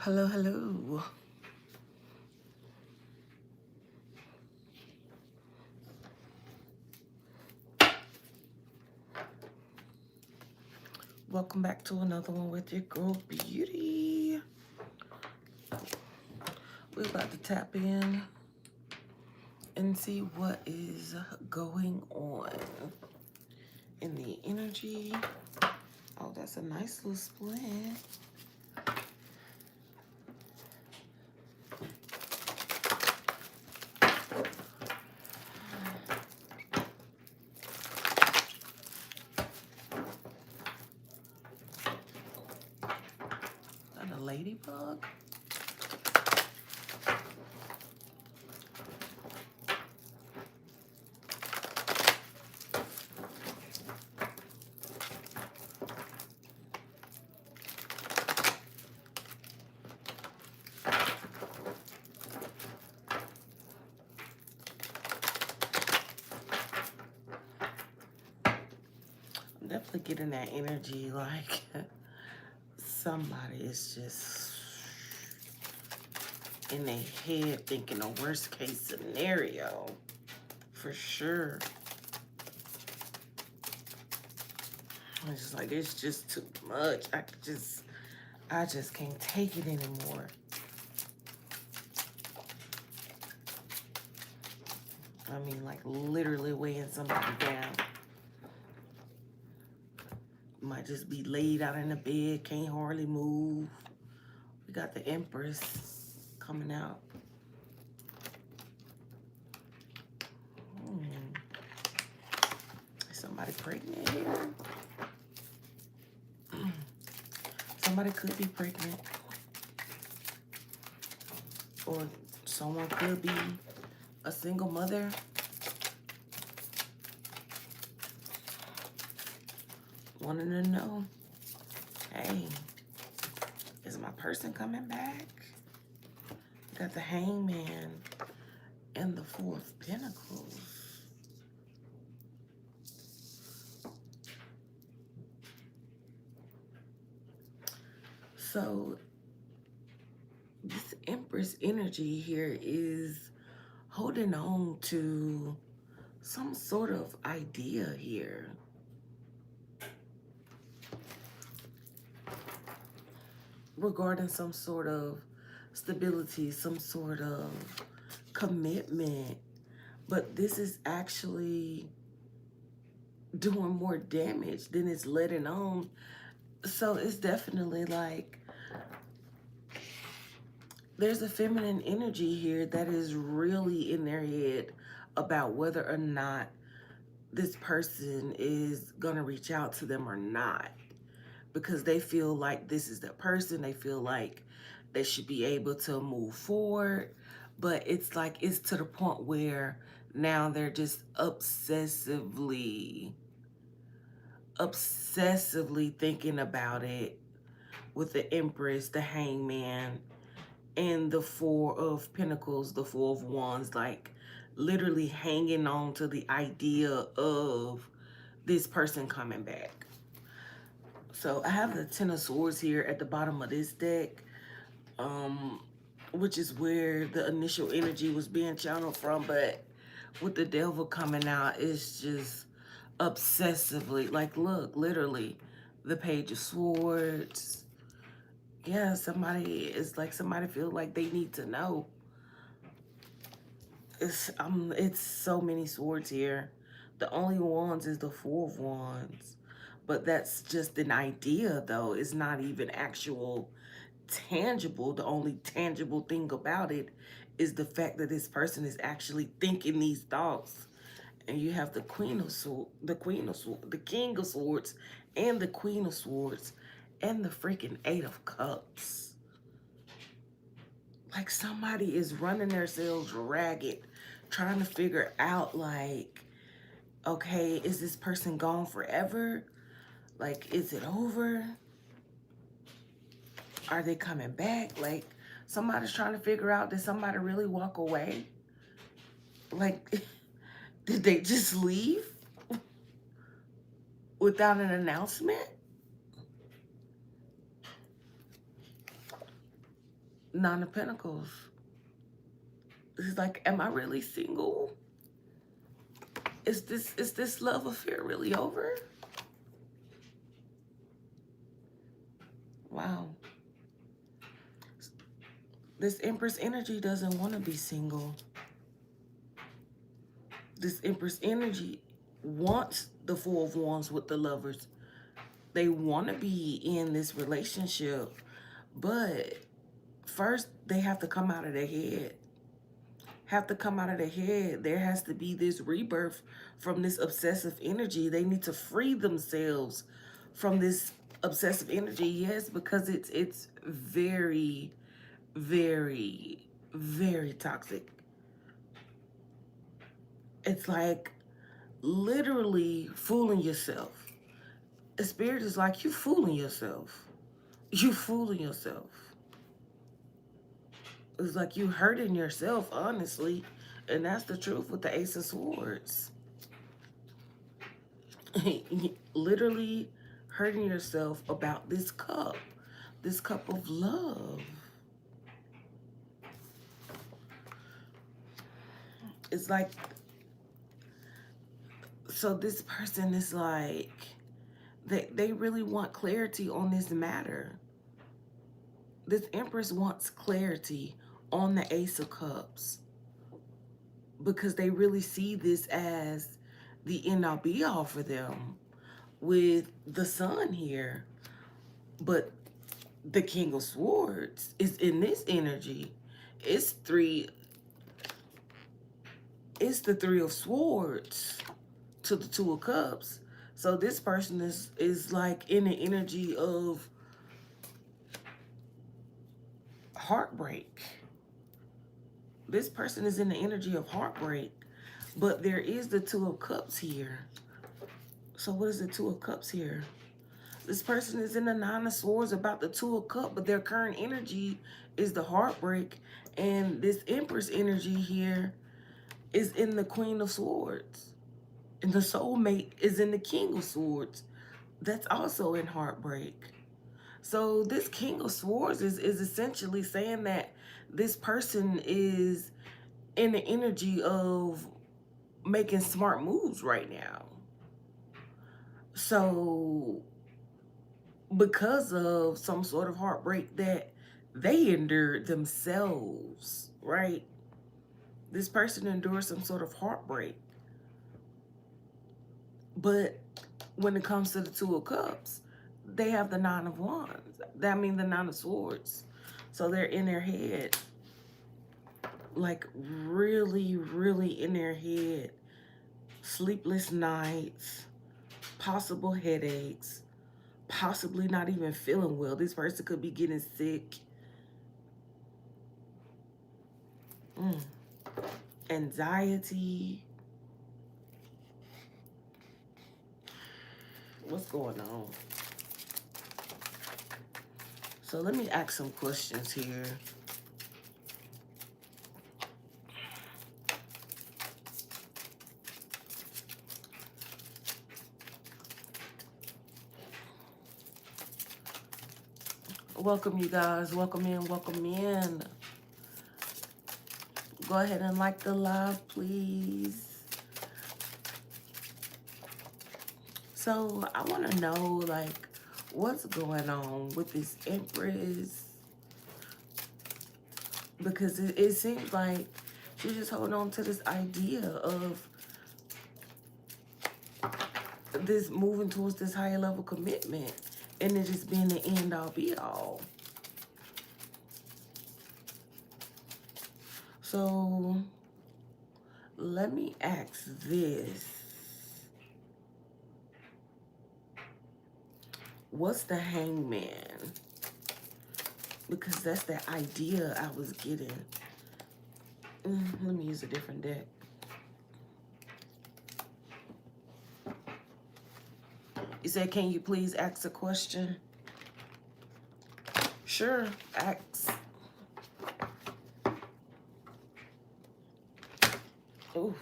Hello, hello. Welcome back to another one with your girl Beauty. We're about to tap in and see what is going on in the energy. Oh, that's a nice little split. And a ladybug. I'm definitely getting that energy like somebody is just in their head thinking a worst case scenario. For sure. It's just like, it's just too much. I just can't take it anymore. I mean, like literally weighing somebody down. Might just be laid out in the bed, can't hardly move. We got the Empress coming out. Is somebody pregnant here? Somebody could be pregnant. Or someone could be a single mother. Wanting to know, hey, is my person coming back? Got the Hangman and the Four of Pentacles. So this Empress energy here is holding on to some sort of idea here. Regarding some sort of stability, some sort of commitment. But this is actually doing more damage than it's letting on. So it's definitely like there's a feminine energy here that is really in their head about whether or not this person is going to reach out to them or not. Because they feel like this is their person. They feel like they should be able to move forward. But it's like it's to the point where now they're just obsessively thinking about it with the Empress, the Hangman, and the Four of Pentacles, the Four of Wands, like literally hanging on to the idea of this person coming back. So I have the Ten of Swords here at the bottom of this deck, which is where the initial energy was being channeled from. But with the Devil coming out, it's just obsessively, like, look, literally, the Page of Swords. Yeah, somebody is like, somebody feel like they need to know. It's so many swords here. The only wands is the Four of Wands. But that's just an idea, though. It's not even actual tangible. The only tangible thing about it is the fact that this person is actually thinking these thoughts. And you have the Queen of Swords, the King of Swords, and the Queen of Swords, and the freaking Eight of Cups. Like somebody is running themselves ragged, trying to figure out, like, okay, is this person gone forever? Like, is it over? Are they coming back? Like, somebody's trying to figure out, did somebody really walk away? Like, did they just leave without an announcement? Nine of Pentacles. It's like, am I really single? Is this love affair really over? Wow. This Empress energy doesn't want to be single. This Empress energy wants the Four of Wands with the Lovers. They want to be in this relationship, but first they have to come out of their head. There has to be this rebirth from this obsessive energy. They need to free themselves from this obsessive energy. Yes, because it's very, very, very toxic. It's like literally fooling yourself. The spirit is like, you fooling yourself. You fooling yourself. It's like you hurting yourself, honestly. And that's the truth with the Ace of Swords. Literally hurting yourself about this cup of love. It's like, so this person is like, they really want clarity on this matter. This Empress wants clarity on the Ace of Cups because they really see this as the end-all be-all for them with the Sun here. But the King of Swords is in this energy. It's the Three of Swords to the Two of Cups. So this person is like in the energy of heartbreak. This person is in the energy of heartbreak. But there is the Two of Cups here. So what is the Two of Cups here? This person is in the Nine of Swords about the Two of Cups, but their current energy is the heartbreak. And this Empress energy here is in the Queen of Swords. And the soulmate is in the King of Swords. That's also in heartbreak. So this King of Swords is essentially saying that this person is in the energy of making smart moves right now. So because of some sort of heartbreak that they endured themselves, right? This person endured some sort of heartbreak. But when it comes to the Two of Cups, they have the Nine of Wands. That means the Nine of Swords. So they're in their head. Like really, really in their head. Sleepless nights, possible headaches, possibly not even feeling well. This person could be getting sick. Anxiety. What's going on? So let me ask some questions here. Welcome, you guys. Welcome in. Welcome in. Go ahead and like the live, please. So I want to know, like, what's going on with this Empress? Because it seems like she's just holding on to this idea of this moving towards this higher level commitment and it just being the end all be all. So let me ask this. What's the Hangman? Because that's the idea I was getting. Let me use a different deck. You said, can you please ask a question? Sure, ask. Oof.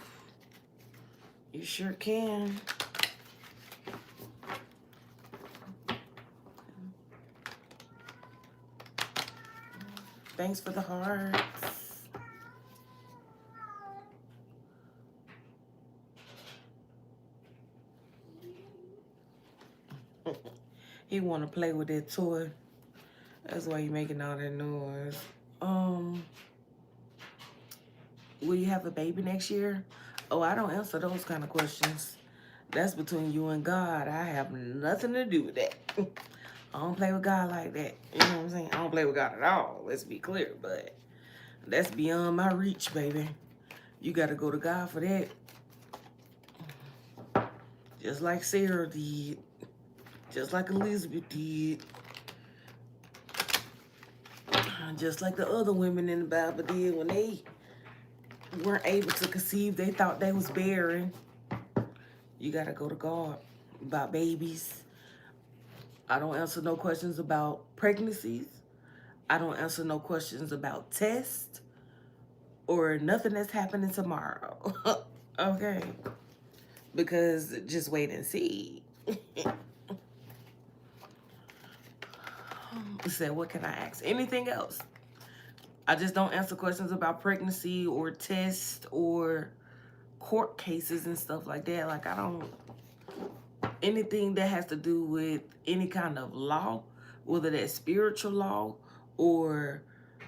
You sure can. Thanks for the hearts. He want to play with that toy. That's why you making all that noise. Um, will you have a baby next year? Oh, I don't answer those kind of questions. That's between you and God. I have nothing to do with that. I don't play with God like that. You know what I'm saying? I don't play with God at all. Let's be clear. But that's beyond my reach, baby. You got to go to God for that. Just like Sarah did. Just like Elizabeth did. Just like the other women in the Bible did when they weren't able to conceive. They thought they was barren. You got to go to God about babies. I don't answer no questions about pregnancies. I don't answer no questions about tests or nothing that's happening tomorrow. Okay? Because just wait and see. Said, what can I ask? Anything else? I just don't answer questions about pregnancy or tests or court cases and stuff like that. Like, I don't, anything that has to do with any kind of law, whether that's spiritual law or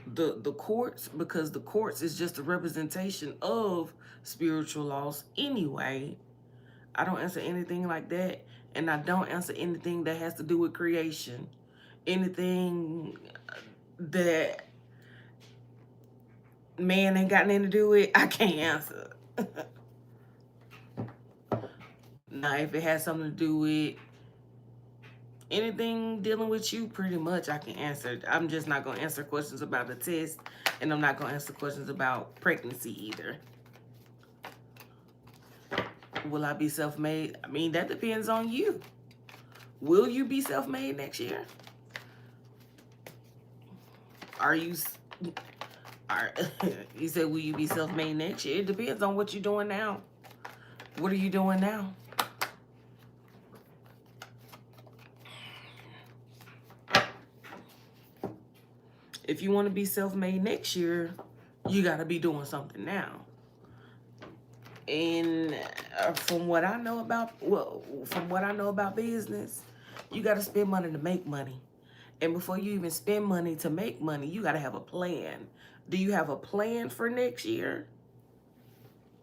the courts, because the courts is just a representation of spiritual laws anyway. I don't answer anything like that, and I don't answer anything that has to do with creation. Anything that man ain't got nothing to do with, I can't answer. Now, if it has something to do with anything dealing with you, pretty much I can answer. I'm just not going to answer questions about the test, and I'm not going to answer questions about pregnancy either. Will I be self-made? I mean, that depends on you. Will you be self-made next year? Are you... You said, will you be self-made next year? It depends on what you're doing now. What are you doing now? If you want to be self-made next year, you got to be doing something now. And from what I know about, business, you got to spend money to make money. And before you even spend money to make money, you got to have a plan. Do you have a plan for next year?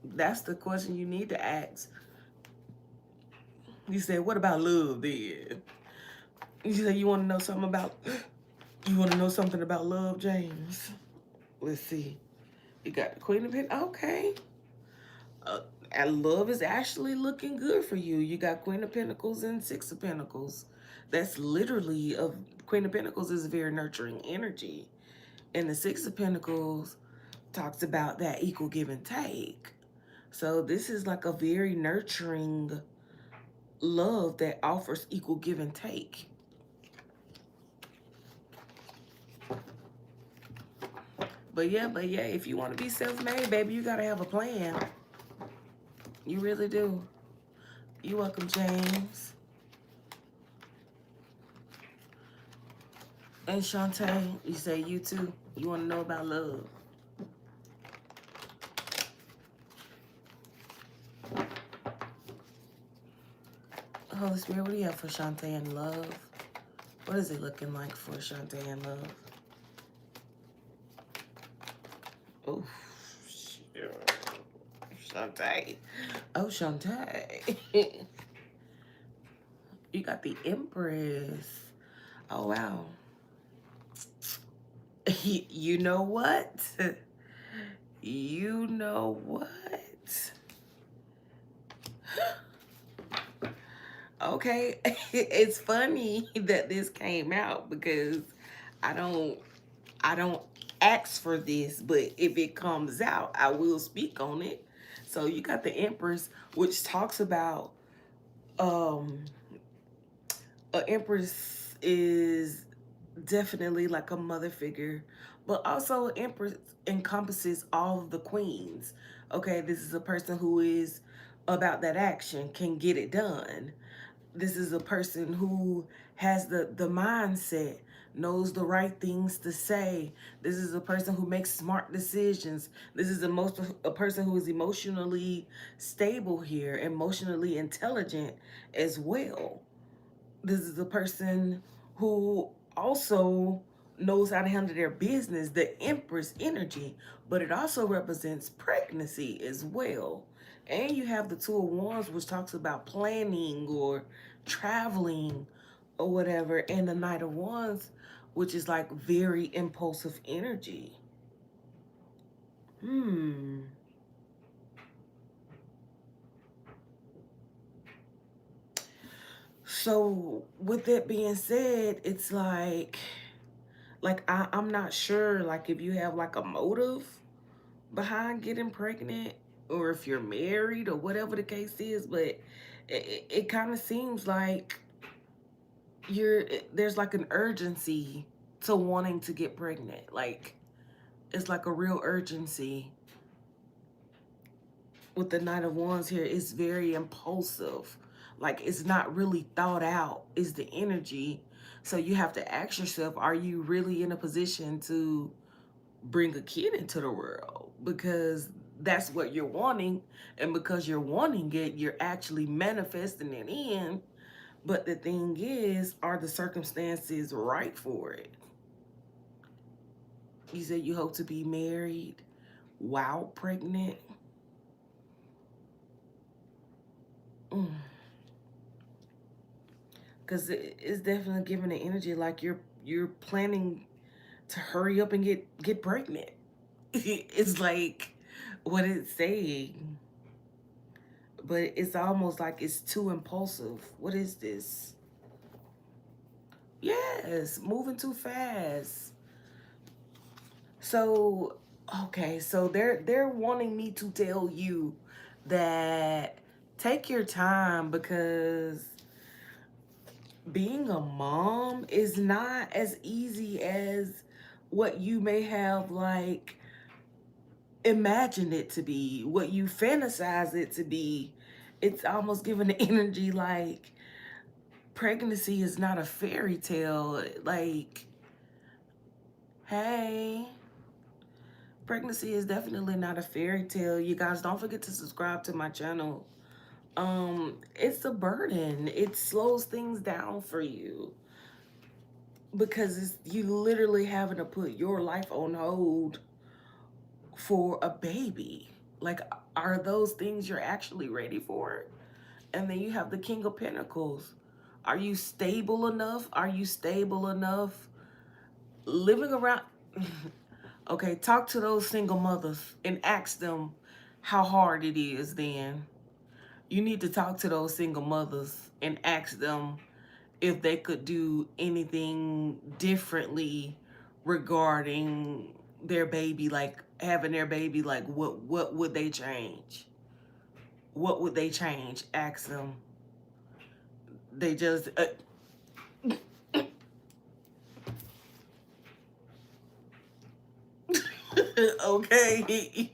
That's the question you need to ask. You said, what about love then? You said you want to know something about, love, James? Let's see. You got the Queen of Pentacles. Okay. And love is actually looking good for you. You got Queen of Pentacles and Six of Pentacles. That's literally, Queen of Pentacles is a very nurturing energy. And the Six of Pentacles talks about that equal give and take. So this is like a very nurturing love that offers equal give and take. But yeah, if you want to be self-made, baby, you got to have a plan. You really do. You're welcome, James. And Shantae, you say you too. You want to know about love. Holy Spirit, what do you have for Shantae and love? What is it looking like for Shantae and love? Oh, Shantae. Oh, Shantae. You got the Empress. Oh, wow. You know what? You know what? Okay. It's funny that this came out because I don't ask for this, but if it comes out, I will speak on it. So you got the Empress, which talks about Empress is definitely like a mother figure, but also Empress encompasses all of the queens. Okay, this is a person who is about that action, can get it done. This is a person who has the mindset knows the right things to say. This is a person who makes smart decisions. This is a person who is emotionally stable here, emotionally intelligent as well. This is a person who also knows how to handle their business, the Empress energy, but it also represents pregnancy as well. And you have the Two of Wands, which talks about planning or traveling or whatever, and the Knight of Wands, which is like very impulsive energy. Hmm. So with that being said, it's I'm not sure like if you have like a motive behind getting pregnant or if you're married or whatever the case is, but it kind of seems like there's like an urgency to wanting to get pregnant. Like it's like a real urgency with the Knight of Wands here. It's very impulsive. Like it's not really thought out is the energy. So you have to ask yourself, are you really in a position to bring a kid into the world? Because that's what you're wanting, and because you're wanting it, you're actually manifesting it in. But the thing is, are the circumstances right for it? You said you hope to be married while pregnant. Mm. Because it's definitely giving the energy like you're planning to hurry up and get pregnant. It's like what it's saying, but it's almost like it's too impulsive. What is this? Yes, moving too fast. So, okay, so they're wanting me to tell you that take your time because being a mom is not as easy as what you may have like imagined it to be, what you fantasize it to be. It's almost giving the energy like pregnancy is not a fairy tale. Like, hey, pregnancy is definitely not a fairy tale. You guys don't forget to subscribe to my channel. It's a burden. It slows things down for you because you literally having to put your life on hold for a baby. Like, are those things you're actually ready for? And then you have the King of Pentacles. Are you stable enough? Are you stable enough living around? Okay, talk to those single mothers and ask them how hard it is then. You need to talk to those single mothers and ask them if they could do anything differently regarding their baby, like having their baby, like what would they change? What would they change? Ask them. They just okay.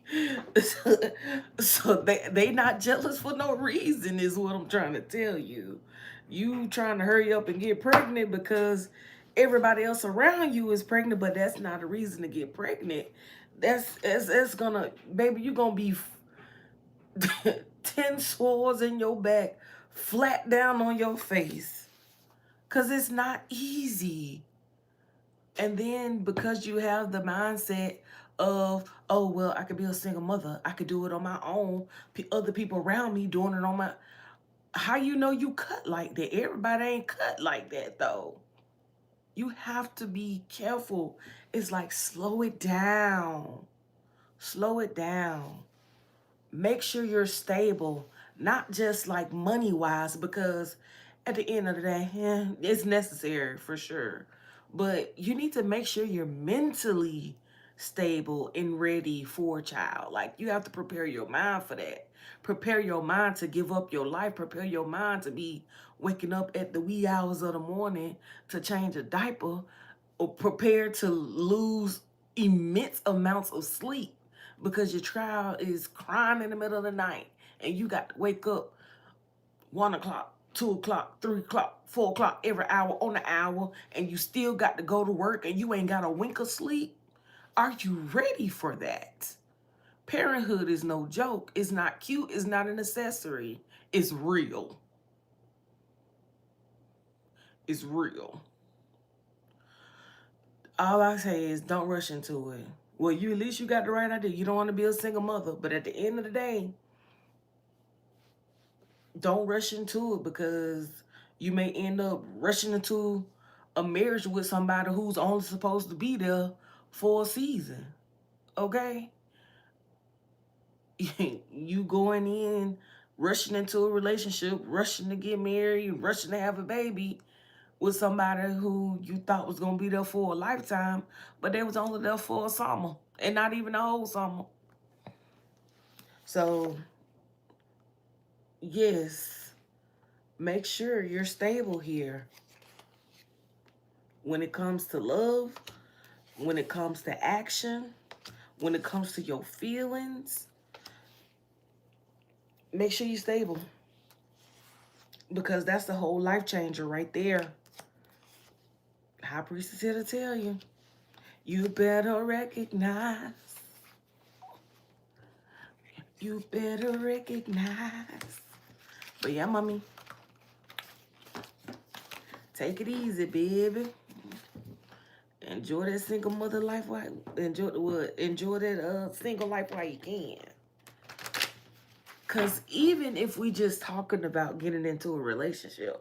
So they not jealous for no reason is what I'm trying to tell you. You trying to hurry up and get pregnant because everybody else around you is pregnant, but that's not a reason to get pregnant. That's gonna, baby, you gonna be 10 swords in your back, flat down on your face. Cause it's not easy. And then because you have the mindset of, oh, well, I could be a single mother. I could do it on my own. Other people around me doing it on my... How you know you cut like that? Everybody ain't cut like that, though. You have to be careful. It's like, slow it down. Slow it down. Make sure you're stable, not just like money wise, because at the end of the day, yeah, it's necessary for sure. But you need to make sure you're mentally stable and ready for a child. Like you have to prepare your mind for that. Prepare your mind to give up your life. Prepare your mind to be waking up at the wee hours of the morning to change a diaper, or prepare to lose immense amounts of sleep because your child is crying in the middle of the night and you got to wake up 1 o'clock, 2 o'clock, 3 o'clock, 4 o'clock, every hour on the hour, and you still got to go to work and you ain't got a wink of sleep? Are you ready for that? Parenthood is no joke. It's not cute. It's not an accessory. It's real. It's real. All I say is don't rush into it. Well, you at least you got the right idea. You don't want to be a single mother, but at the end of the day, don't rush into it, because you may end up rushing into a marriage with somebody who's only supposed to be there for a season. Okay? You going in, rushing into a relationship, rushing to get married, rushing to have a baby with somebody who you thought was going to be there for a lifetime, but they was only there for a summer and not even a whole summer. So, yes, make sure you're stable here. When it comes to love, when it comes to action, when it comes to your feelings, make sure you're stable. Because that's the whole life changer right there. High Priestess here to tell you, you better recognize. You better recognize. But yeah, mommy, take it easy, baby. Enjoy that single mother life while enjoy that single life while you can. Cause even if we just talking about getting into a relationship,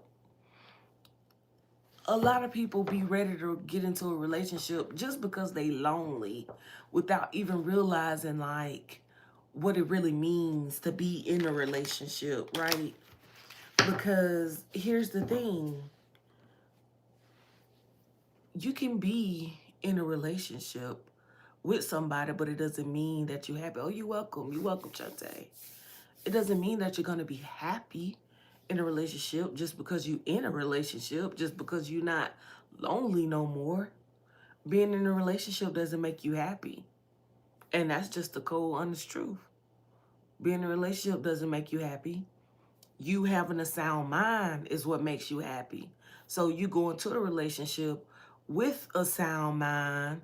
a lot of people be ready to get into a relationship just because they lonely, without even realizing like what it really means to be in a relationship, right? Because here's the thing. You can be in a relationship with somebody, but it doesn't mean that you're happy. Oh, you're welcome. You're welcome, Chante. It doesn't mean that you're going to be happy in a relationship just because you're in a relationship, just because you're not lonely no more. Being in a relationship doesn't make you happy. And that's just the cold, honest truth. Being in a relationship doesn't make you happy. You having a sound mind is what makes you happy. So you go into a relationship with a sound mind,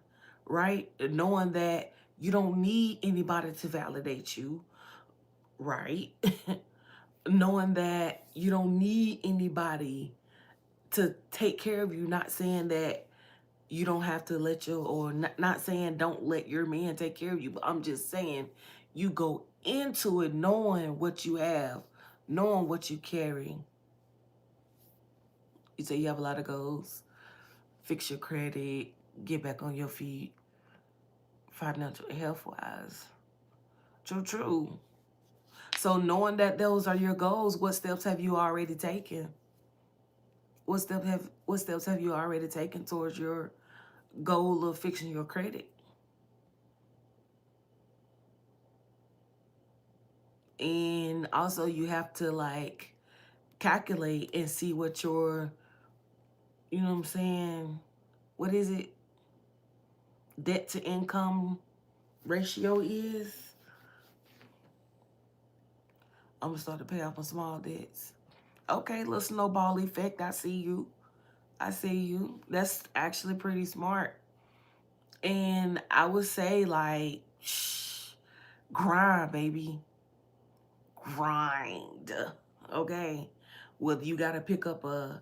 right? Knowing that you don't need anybody to validate you, right? Knowing that you don't need anybody to take care of you. Not saying that you don't have to let your, or not saying don't let your man take care of you, but I'm just saying you go into it knowing what you have, knowing what you carry. You say you have a lot of goals. Fix your credit, get back on your feet, financial health-wise. True, true. So knowing that those are your goals, what steps have you already taken? What steps have you already taken towards your goal of fixing your credit? And also you have to like calculate and see what your, you know what I'm saying? What is it? Debt to income ratio is. I'm gonna start to pay off my small debts. Okay, little snowball effect. I see you. I see you. That's actually pretty smart. And I would say like, grind, baby. Grind. Okay. Whether you gotta pick up a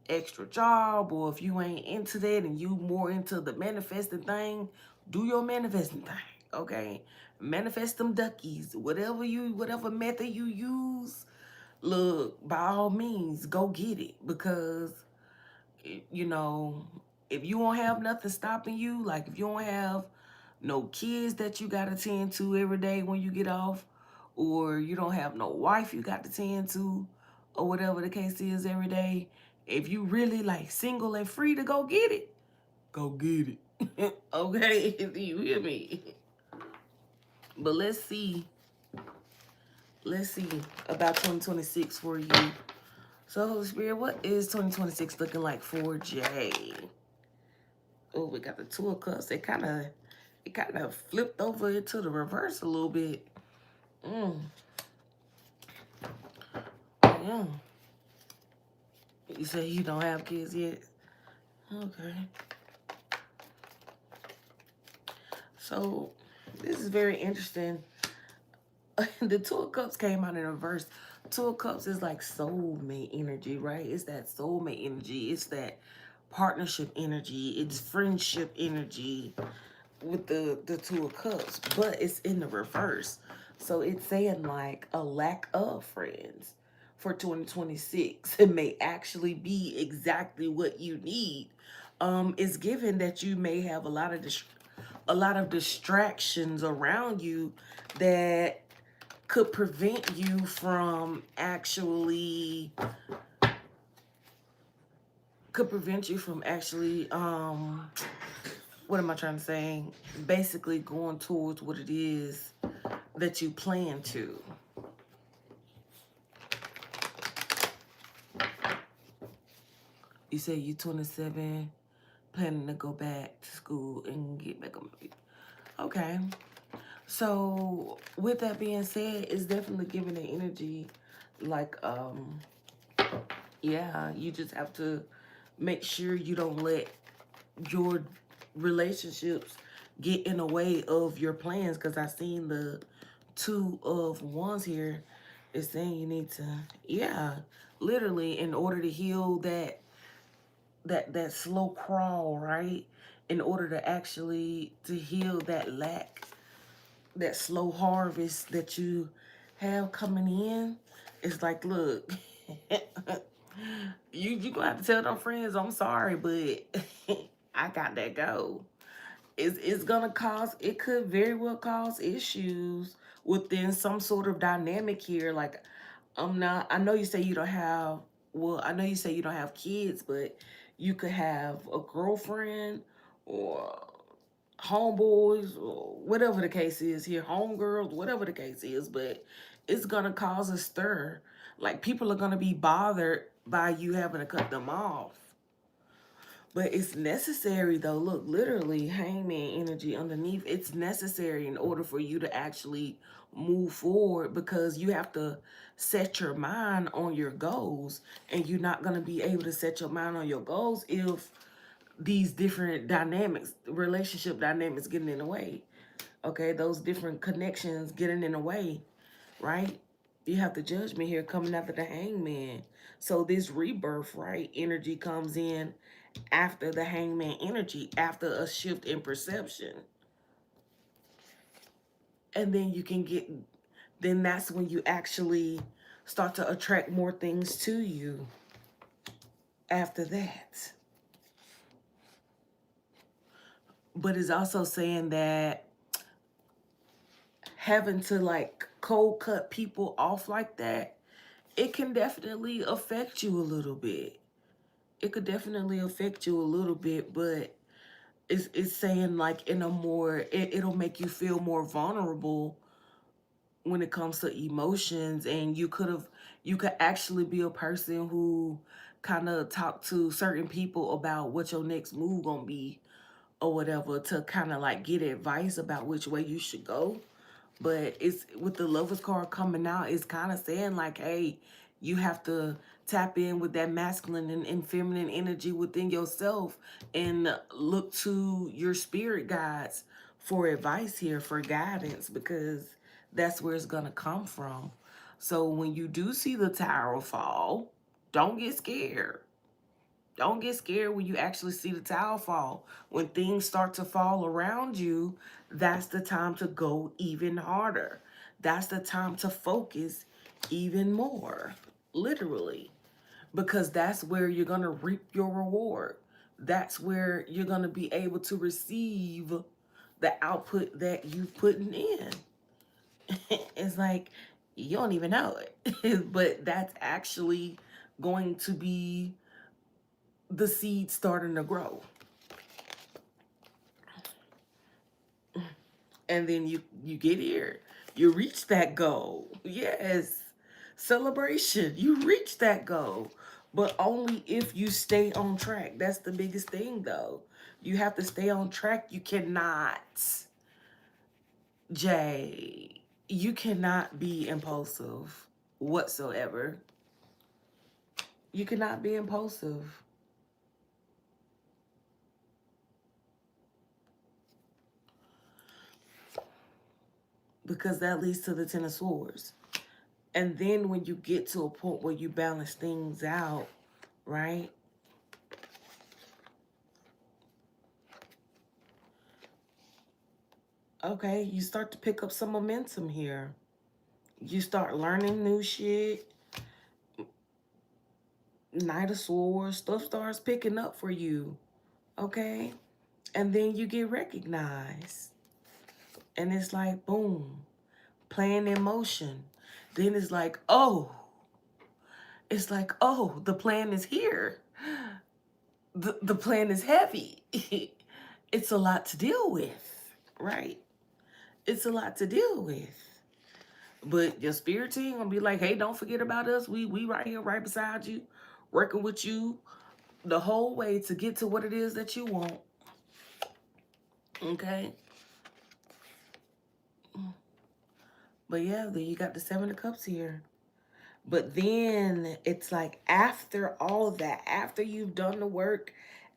extra job, or if you ain't into that and you more into the manifesting thing, do your manifesting thing. Okay. Manifest them duckies. Whatever method you use, look, by all means, go get it. Because, you know, if you don't have nothing stopping you, like if you don't have no kids that you got to tend to every day when you get off, or you don't have no wife you got to tend to, or whatever the case is every day, if you really like single and free to go get it, go get it. Okay? Do you hear me? But let's see about 2026 for you. So, Holy Spirit, what is 2026 looking like for Jay? Oh, we got the Two of Cups. It kind of flipped over into the reverse a little bit. Yeah. You say you don't have kids yet? Okay. So this is very interesting. The Two of Cups came out in reverse. Two of Cups is like soulmate energy, right? It's that soulmate energy. It's that partnership energy. It's friendship energy with the Two of Cups, but it's in the reverse. So it's saying like a lack of friends for 2026. It may actually be exactly what you need. It's given that you may have a lot of distractions around you that could prevent you from actually what am I trying to say? Basically going towards what it is that you plan to. You say you 27, planning to go back to school and get back on my feet. Okay. So with that being said, it's definitely giving the energy like yeah, you just have to make sure you don't let your relationships get in the way of your plans, because I seen the Two of Wands here is saying you need to, yeah, literally in order to heal that slow crawl, right? In order to actually to heal that lack, that slow harvest that you have coming in, it's like, look, you gonna have to tell them friends, I'm sorry, but I got that go. It's gonna cause, it could very well cause issues within some sort of dynamic here. Like, I know you say you don't have, well, I know you say you don't have kids, but you could have a girlfriend or homeboys or whatever the case is here, homegirls, whatever the case is, but it's gonna cause a stir. Like, people are gonna be bothered by you having to cut them off. But it's necessary though. Look, literally, hangman energy underneath. It's necessary in order for you to actually move forward, because you have to set your mind on your goals, and you're not going to be able to set your mind on your goals if these different dynamics, relationship dynamics, getting in the way. Okay, those different connections getting in the way, right? You have the judgment here coming after the hangman. So this rebirth, right, energy comes in after the hangman energy, after a shift in perception. And then you can get, then that's when you actually start to attract more things to you after that. But it's also saying that having to like cold cut people off like that, it can definitely affect you a little bit. It could definitely affect you a little bit, but it's saying like in a more, it'll make you feel more vulnerable when it comes to emotions. And you could actually be a person who kind of talk to certain people about what your next move gonna be or whatever, to kind of like get advice about which way you should go. But it's with the Lovers card coming out, it's kind of saying like, hey, you have to tap in with that masculine and feminine energy within yourself, and look to your spirit guides for advice here, for guidance, because that's where it's gonna come from. So when you do see the tower fall, don't get scared. Don't get scared when you actually see the tower fall. When things start to fall around you, that's the time to go even harder. That's the time to focus even more, literally, because that's where you're going to reap your reward. That's where you're going to be able to receive the output that you've putting in. It's like you don't even know it, but that's actually going to be the seed starting to grow. And then you get here, you reach that goal. Yes, celebration, you reach that goal, but only if you stay on track. That's the biggest thing though. You have to stay on track. You cannot, Jay, you cannot be impulsive whatsoever. You cannot be impulsive. Because that leads to the Ten of Swords. And then when you get to a point where you balance things out, right? Okay, you start to pick up some momentum here. You start learning new shit. Knight of Swords, stuff starts picking up for you. Okay? And then you get recognized. And it's like, boom, plan in motion. Then it's like, oh, the plan is here. The plan is heavy. It's a lot to deal with, right? It's a lot to deal with. But your spirit team gonna be like, hey, don't forget about us. We right here, right beside you, working with you the whole way to get to what it is that you want. Okay? But yeah, then you got the Seven of Cups here. But then it's like after all of that, after you've done the work,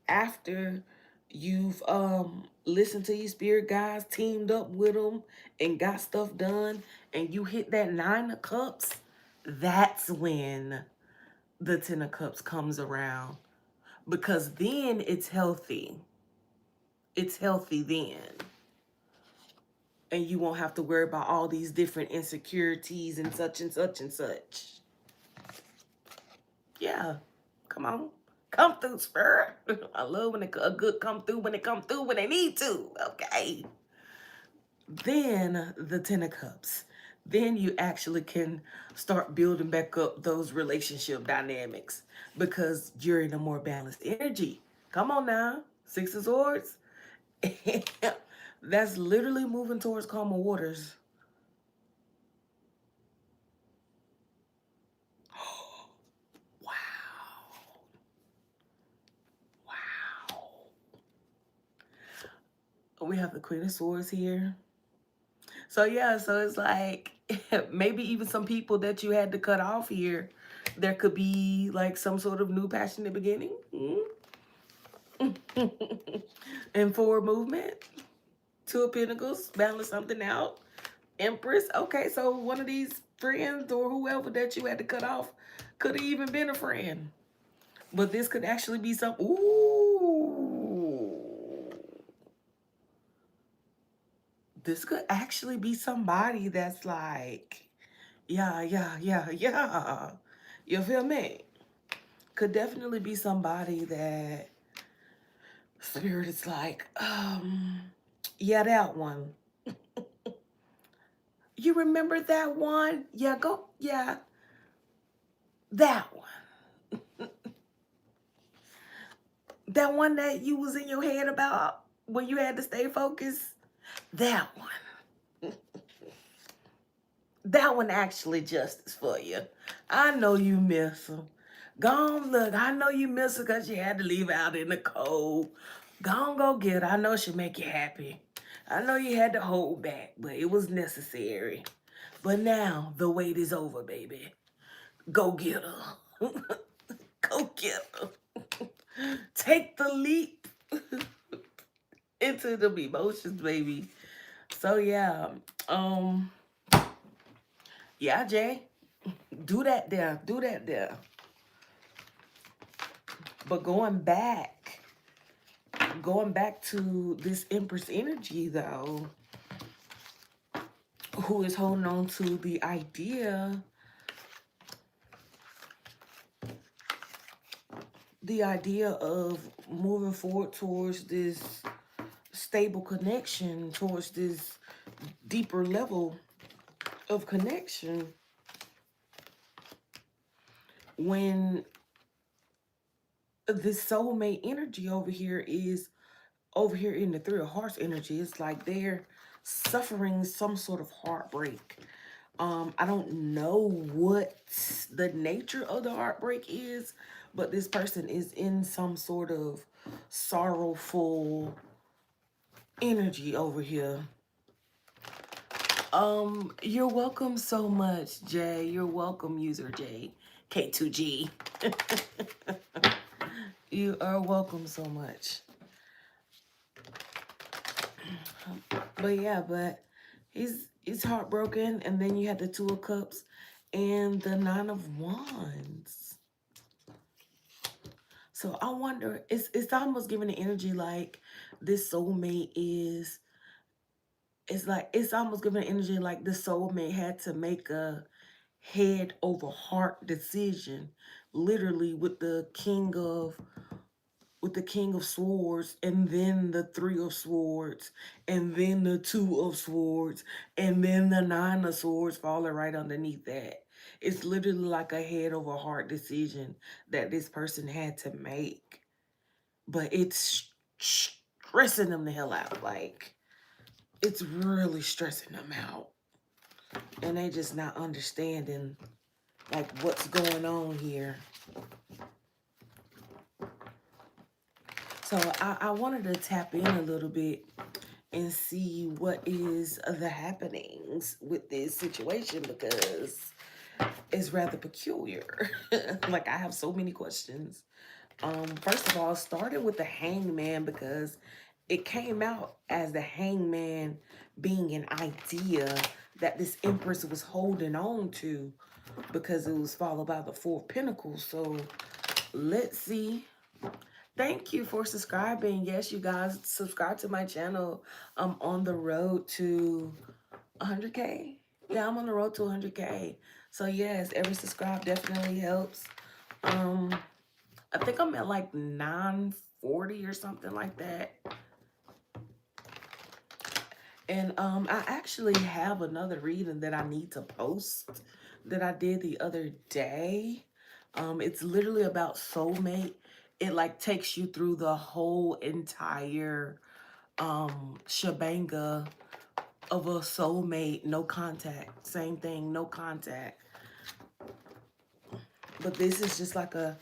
after you've listened to your spirit guides, teamed up with them, and got stuff done, and you hit that Nine of Cups, that's when the Ten of Cups comes around. Because then it's healthy. It's healthy then. And you won't have to worry about all these different insecurities and such and such and such. Yeah, come on. Come through, spirit. I love when a good come through when they need to. Okay. Then the Ten of Cups. Then you actually can start building back up those relationship dynamics because you're in a more balanced energy. Come on now. Six of Swords. That's literally moving towards calmer waters. Wow. Wow. We have the Queen of Swords here. So yeah, so it's like maybe even some people that you had to cut off here, there could be like some sort of new passionate beginning. And forward movement. Two of Pentacles, balance something out. Empress. Okay, so one of these friends or whoever that you had to cut off could have even been a friend. But this could actually be some, ooh. This could actually be somebody that's like, yeah. You feel me? Could definitely be somebody that spirit is like, yeah, that one. You remember that one? Yeah, that one. That one that you was in your head about when you had to stay focused? That one. That one actually justice for you. I know you miss him. Go on, look. I know you miss her because you had to leave out in the cold. Go on, go get her. I know she'll make you happy. I know you had to hold back, but it was necessary. But now the wait is over, baby. Go get her. Go get her. Take the leap into the emotions, baby. So yeah, yeah, Jay, do that there. Do that there. But going back to this Empress energy though, who is holding on to the idea of moving forward towards this stable connection, towards this deeper level of connection. When this soulmate energy over here in the Three of Hearts energy, it's like they're suffering some sort of heartbreak. I don't know what the nature of the heartbreak is, but this person is in some sort of sorrowful energy over here. You're welcome so much, Jay. You're welcome, user J. K2G. You are welcome so much. But yeah, but he's heartbroken, and then you have the Two of Cups and the Nine of Wands. So I wonder, it's almost giving the energy like this soulmate is. It's like it's almost giving the energy like the soulmate had to make a head over heart decision, literally with the King of Swords, and then the Three of Swords, and then the Two of Swords, and then the Nine of Swords falling right underneath that. It's literally like a head over heart decision that this person had to make. But it's stressing them the hell out. Like, it's really stressing them out. And they just not understanding, like, what's going on here. So I wanted to tap in a little bit and see what is the happenings with this situation, because it's rather peculiar. Like, I have so many questions. First of all, started with the hangman, because it came out as the hangman being an idea that this empress was holding on to, because it was followed by the Four of Pentacles. So let's see. Thank you for subscribing. Yes, you guys, subscribe to my channel. I'm on the road to 100K. Yeah, I'm on the road to 100K. So yes, every subscribe definitely helps. I think I'm at like 940 or something like that. And I actually have another reading that I need to post that I did the other day. It's literally about soulmate. It like takes you through the whole entire shebanga of a soulmate, no contact. Same thing, no contact. But this is just like a,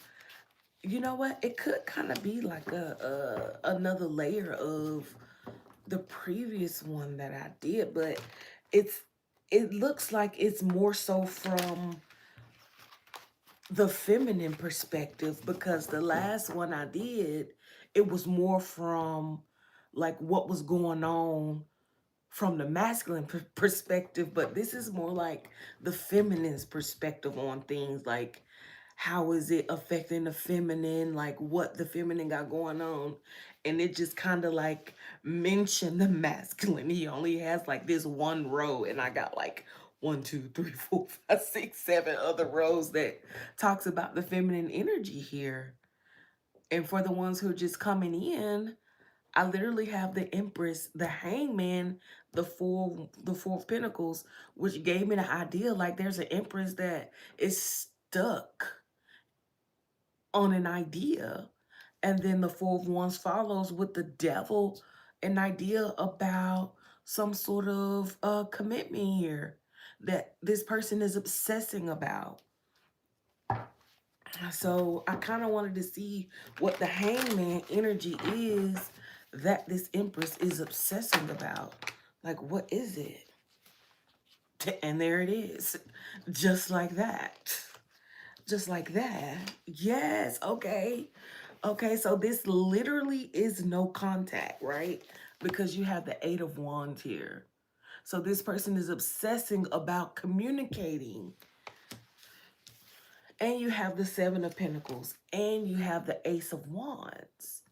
you know what? It could kind of be like a another layer of the previous one that I did, but it's it looks like it's more so from the feminine perspective, because the last one I did, it was more from like what was going on from the masculine perspective, but this is more like the feminine's perspective on things, like how is it affecting the feminine, like what the feminine got going on. And it just kind of like mentioned the masculine. He only has like this one row, and I got like 1, 2, 3, 4, 5, 6, 7 other rows that talks about the feminine energy here. And for the ones who are just coming in, I literally have the Empress, the Hangman, the Four of Pentacles, which gave me the idea like there's an Empress that is stuck on an idea. And then the Four of Wands follows with the Devil, an idea about some sort of commitment here that this person is obsessing about. So I kind of wanted to see what the Hangman energy is that this Empress is obsessing about. Like, what is it? And there it is. Just like that. Just like that. Yes, okay. Okay, so this literally is no contact, right? Because you have the Eight of Wands here. So this person is obsessing about communicating. And you have the Seven of Pentacles, and you have the Ace of Wands.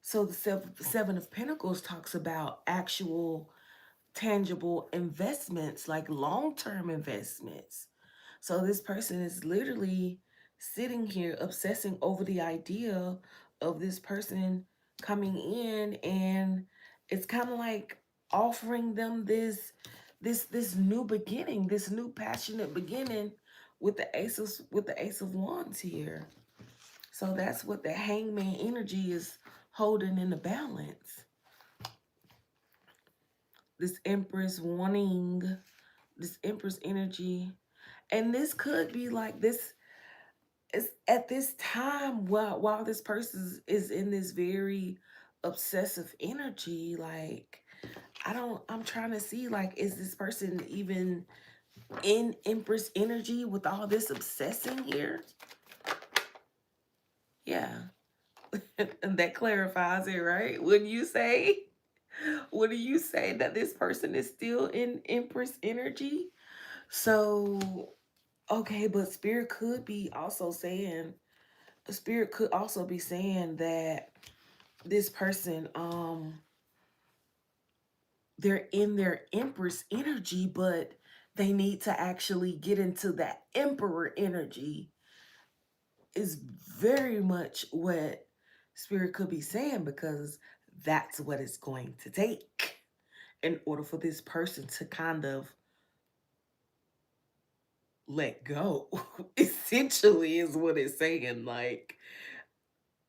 So the Seven of Pentacles talks about actual tangible investments, like long-term investments. So this person is literally sitting here obsessing over the idea of this person coming in, and it's kind of like offering them this new beginning, this new passionate beginning with the Ace of Wands here. So that's what the Hangman energy is holding in the balance. This Empress wanting, this Empress energy. And this could be like this is at this time, while this person is in this very obsessive energy, like I'm trying to see, like, is this person even in Empress energy with all this obsessing here. Yeah. And that clarifies it, right? Wouldn't you say? Wouldn't you say that this person is still in Empress energy? So, okay, but Spirit could be also saying, Spirit could also be saying that this person, they're in their Empress energy, but they need to actually get into that Emperor energy, is very much what Spirit could be saying, because that's what it's going to take in order for this person to kind of let go. Essentially, is what it's saying. Like,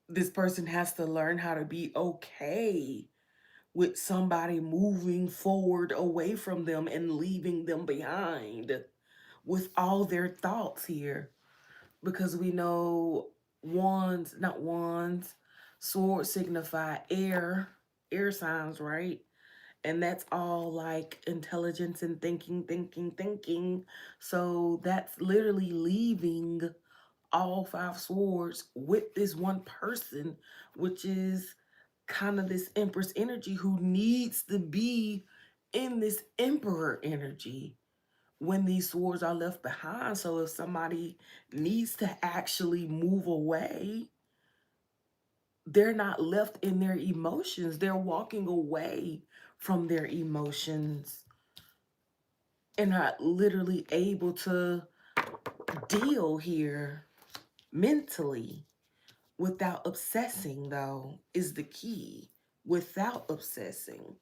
this person has to learn how to be okay with somebody moving forward away from them and leaving them behind with all their thoughts here. Because we know wands, not wands, swords signify air signs, right? And that's all like intelligence and thinking. So that's literally leaving all five swords with this one person, which is kind of this Empress energy, who needs to be in this Emperor energy when these swords are left behind. So if somebody needs to actually move away, they're not left in their emotions. They're walking away from their emotions and are literally able to deal here mentally without obsessing, though, is the key. Without obsessing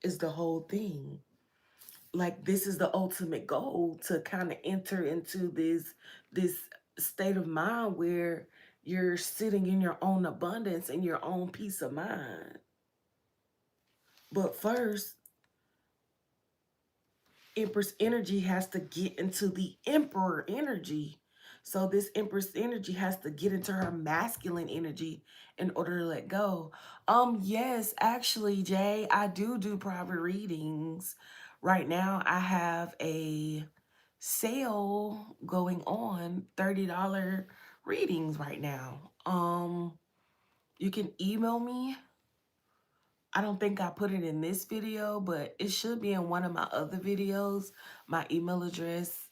is the whole thing. Like, this is the ultimate goal, to kind of enter into this state of mind where you're sitting in your own abundance and your own peace of mind. But first, Empress energy has to get into the Emperor energy. So this Empress energy has to get into her masculine energy in order to let go. Yes, actually, Jay, I do private readings. Right now, I have a sale going on, $30 readings right now. You can email me. I don't think I put it in this video, but it should be in one of my other videos. My email address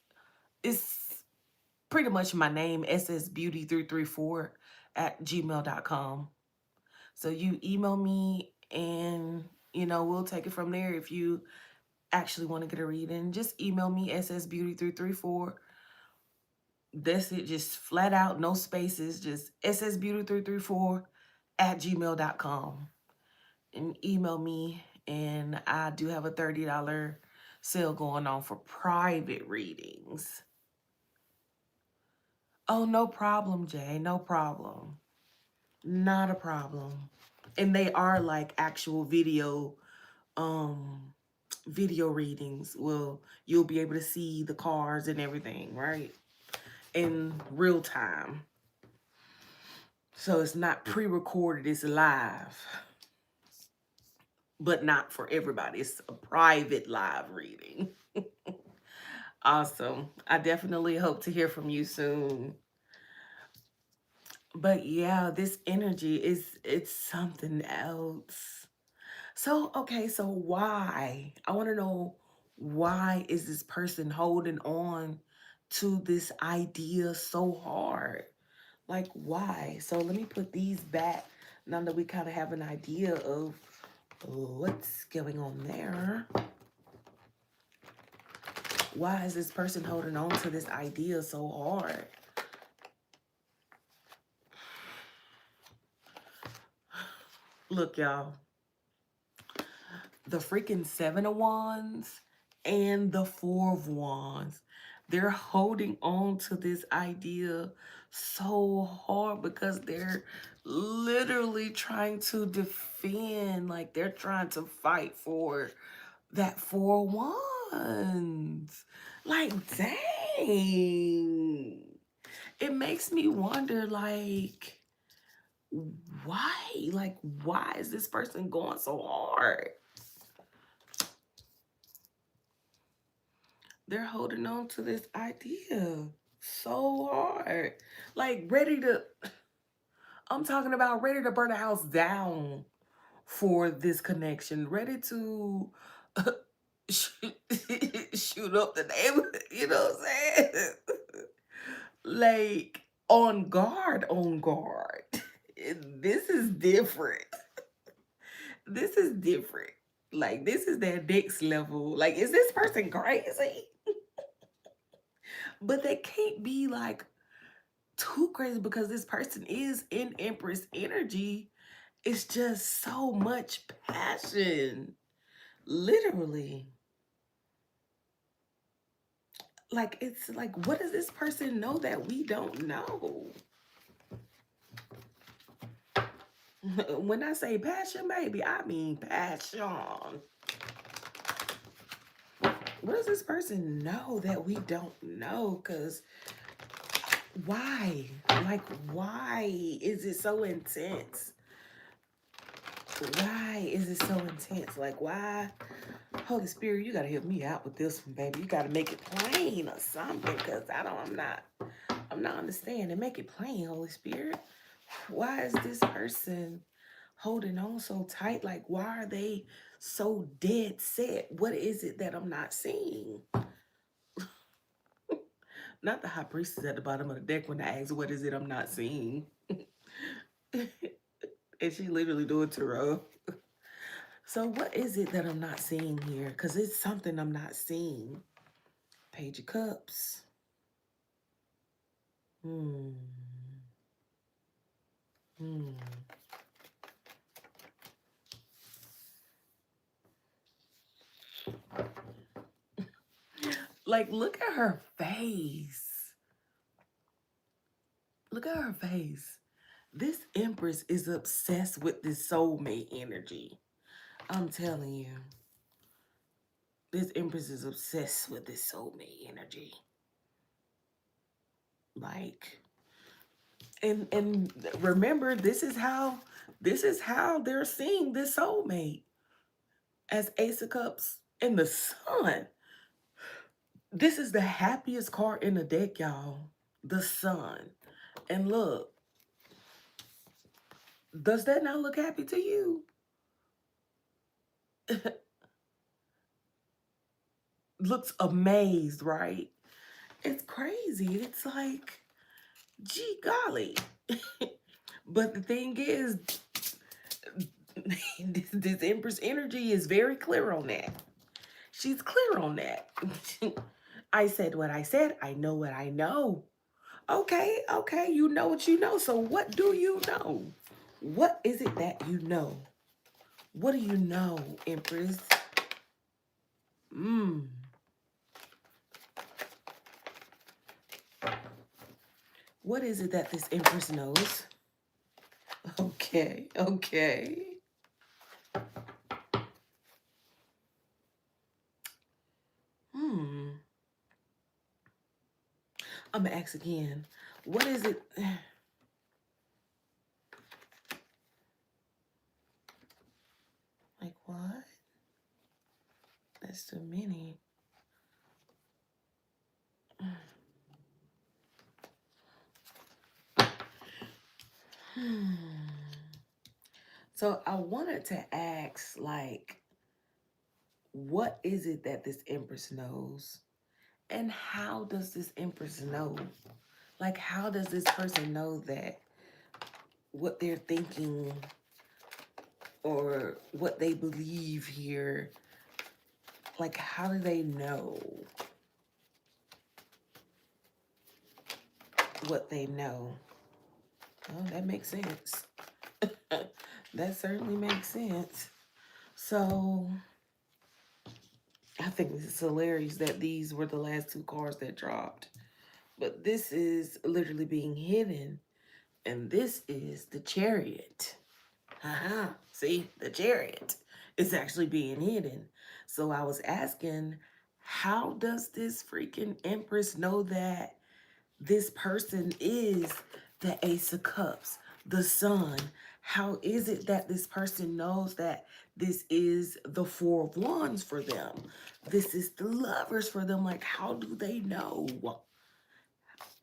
is pretty much my name, ssbeauty334 at gmail.com. So you email me and, we'll take it from there. If you actually want to get a reading, just email me, ssbeauty334. That's it, just flat out, no spaces, just ssbeauty334 at gmail.com. And email me, and I do have a $30 sale going on for private readings. Oh, no problem, Jay. No problem. Not a problem. And they are like actual um video readings. Well, you'll be able to see the cards and everything, right? In real time. So it's not pre-recorded, it's live. But not for everybody. It's a private live reading. Awesome. I definitely hope to hear from you soon. But yeah, this energy it's something else. So, okay, so why? I want to know, why is this person holding on to this idea so hard? Like, why? So let me put these back now that we kind of have an idea of what's going on there. Why is this person holding on to this idea so hard? Look, y'all. The freaking Seven of Wands and the Four of Wands. They're holding on to this idea so hard because they're literally trying to defend, like they're trying to fight for that Four of Wands. Like, dang. It makes me wonder, like, why? Like, why is this person going so hard? They're holding on to this idea so hard. Like ready to, I'm talking about ready to burn the house down for this connection, ready to shoot, shoot up the neighborhood, you know what I'm saying? Like on guard, on guard. This is different. This is different. Like this is their next level. Like, is this person crazy? But they can't be like too crazy because this person is in Empress energy. It's just so much passion. Literally. Like, it's like, what does this person know that we don't know? When I say passion, baby, I mean passion. What does this person know that we don't know? Because why? Like, why is it so intense? Why is it so intense? Like, why? Holy Spirit, you gotta help me out with this one, baby. You gotta make it plain or something, because I'm not understanding. Make it plain, Holy Spirit. Why is this person holding on so tight? Like, why are they so dead set? What is it that I'm not seeing? Not the high priestess at the bottom of the deck when I ask, what is it I'm not seeing? And she literally doing tarot. So what is it that I'm not seeing here? Because it's something I'm not seeing. Page of Cups. Hmm. Hmm. Like, look at her face. Look at her face. This Empress is obsessed with this soulmate energy. I'm telling you. This Empress is obsessed with this soulmate energy. Like, and remember, this is how they're seeing this soulmate as Ace of Cups and the Sun. This is the happiest card in the deck, y'all. The Sun. And look, does that not look happy to you? Looks amazed, right? It's crazy. It's like, gee golly. But the thing is, this Empress energy is very clear on that. She's clear on that. I said what I said. I know what I know. Okay, okay, you know what you know. So what do you know? What is it that you know? What do you know, Empress? Mm. What is it that this Empress knows? Okay, okay. Hmm. I'm gonna ask again. What is it? Like what? That's too many. Hmm. So I wanted to ask, like, what is it that this Empress knows? And how does this Empress know? Like, how does this person know that what they're thinking or what they believe here? Like, how do they know what they know? Oh, that makes sense. That certainly makes sense. So, I think this is hilarious that these were the last two cards that dropped. But this is literally being hidden. And this is the Chariot. Haha. See, the Chariot is actually being hidden. So I was asking, how does this freaking Empress know that this person is the Ace of Cups, the Sun? How is it that this person knows that This is the Four of Wands for them. This is the Lovers for them. Like, how do they know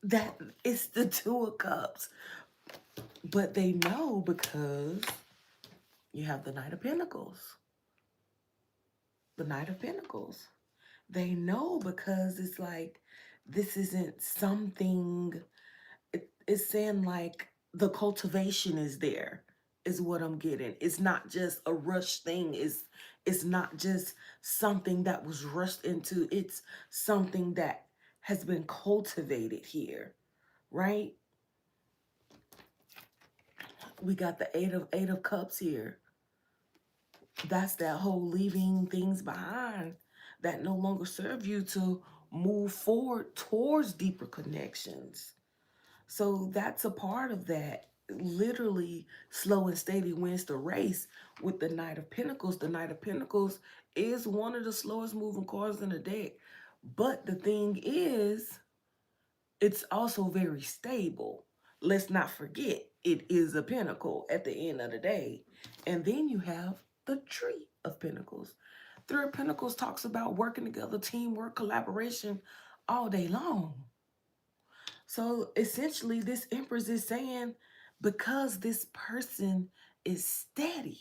that it's the Two of Cups? But they know because you have the Knight of Pentacles. The Knight of Pentacles. They know because it's like, this isn't something, it's saying like the cultivation is there, is what I'm getting. It's not just a rush thing. It's not just something that was rushed into. It's something that has been cultivated here, right? We got the eight of cups here. That's that whole leaving things behind that no longer serve you to move forward towards deeper connections. So that's a part of that. Literally, slow and steady wins the race with the Knight of Pentacles. The Knight of Pentacles is one of the slowest moving cards in the deck. But the thing is, it's also very stable. Let's not forget, it is a pentacle at the end of the day. And then you have the Tree of Pentacles. Three of Pentacles talks about working together, teamwork, collaboration all day long. So essentially, this Empress is saying, because this person is steady,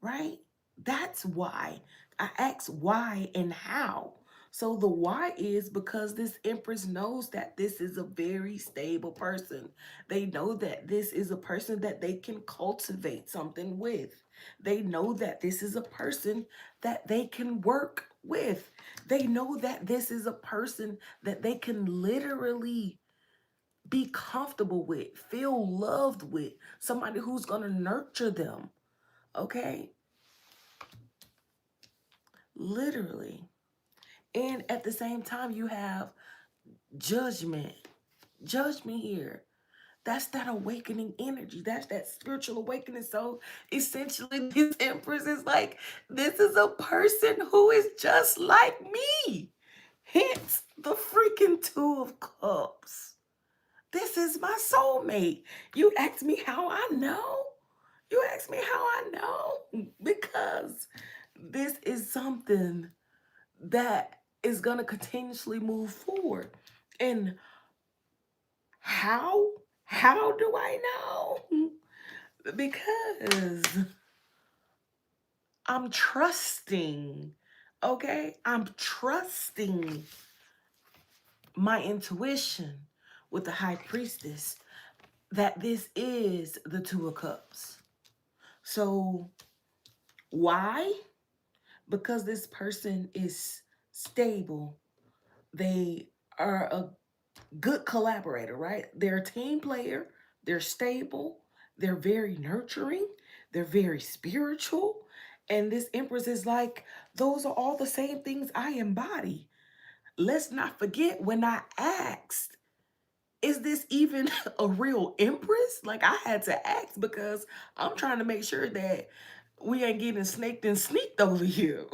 right? That's why. I asked why and how. So the why is because this Empress knows that this is a very stable person. They know that this is a person that they can cultivate something with. They know that this is a person that they can work with. They know that this is a person that they can literally be comfortable with, feel loved with, somebody who's going to nurture them. Okay? Literally. And at the same time, you have judgment. Judgment here. That's that awakening energy. That's that spiritual awakening. So essentially, this Empress is like, this is a person who is just like me. Hence the freaking Two of Cups. This is my soulmate. You ask me how I know? You ask me how I know? Because this is something that is going to continuously move forward. And how? How do I know? Because I'm trusting, okay? I'm trusting my intuition with the High Priestess that this is the Two of Cups. So why? Because this person is stable. They are a good collaborator, right? They're a team player. They're stable. They're very nurturing. They're very spiritual. And this Empress is like, those are all the same things I embody. Let's not forget when I asked, is this even a real Empress? Like, I had to ask because I'm trying to make sure that we ain't getting snaked and sneaked over here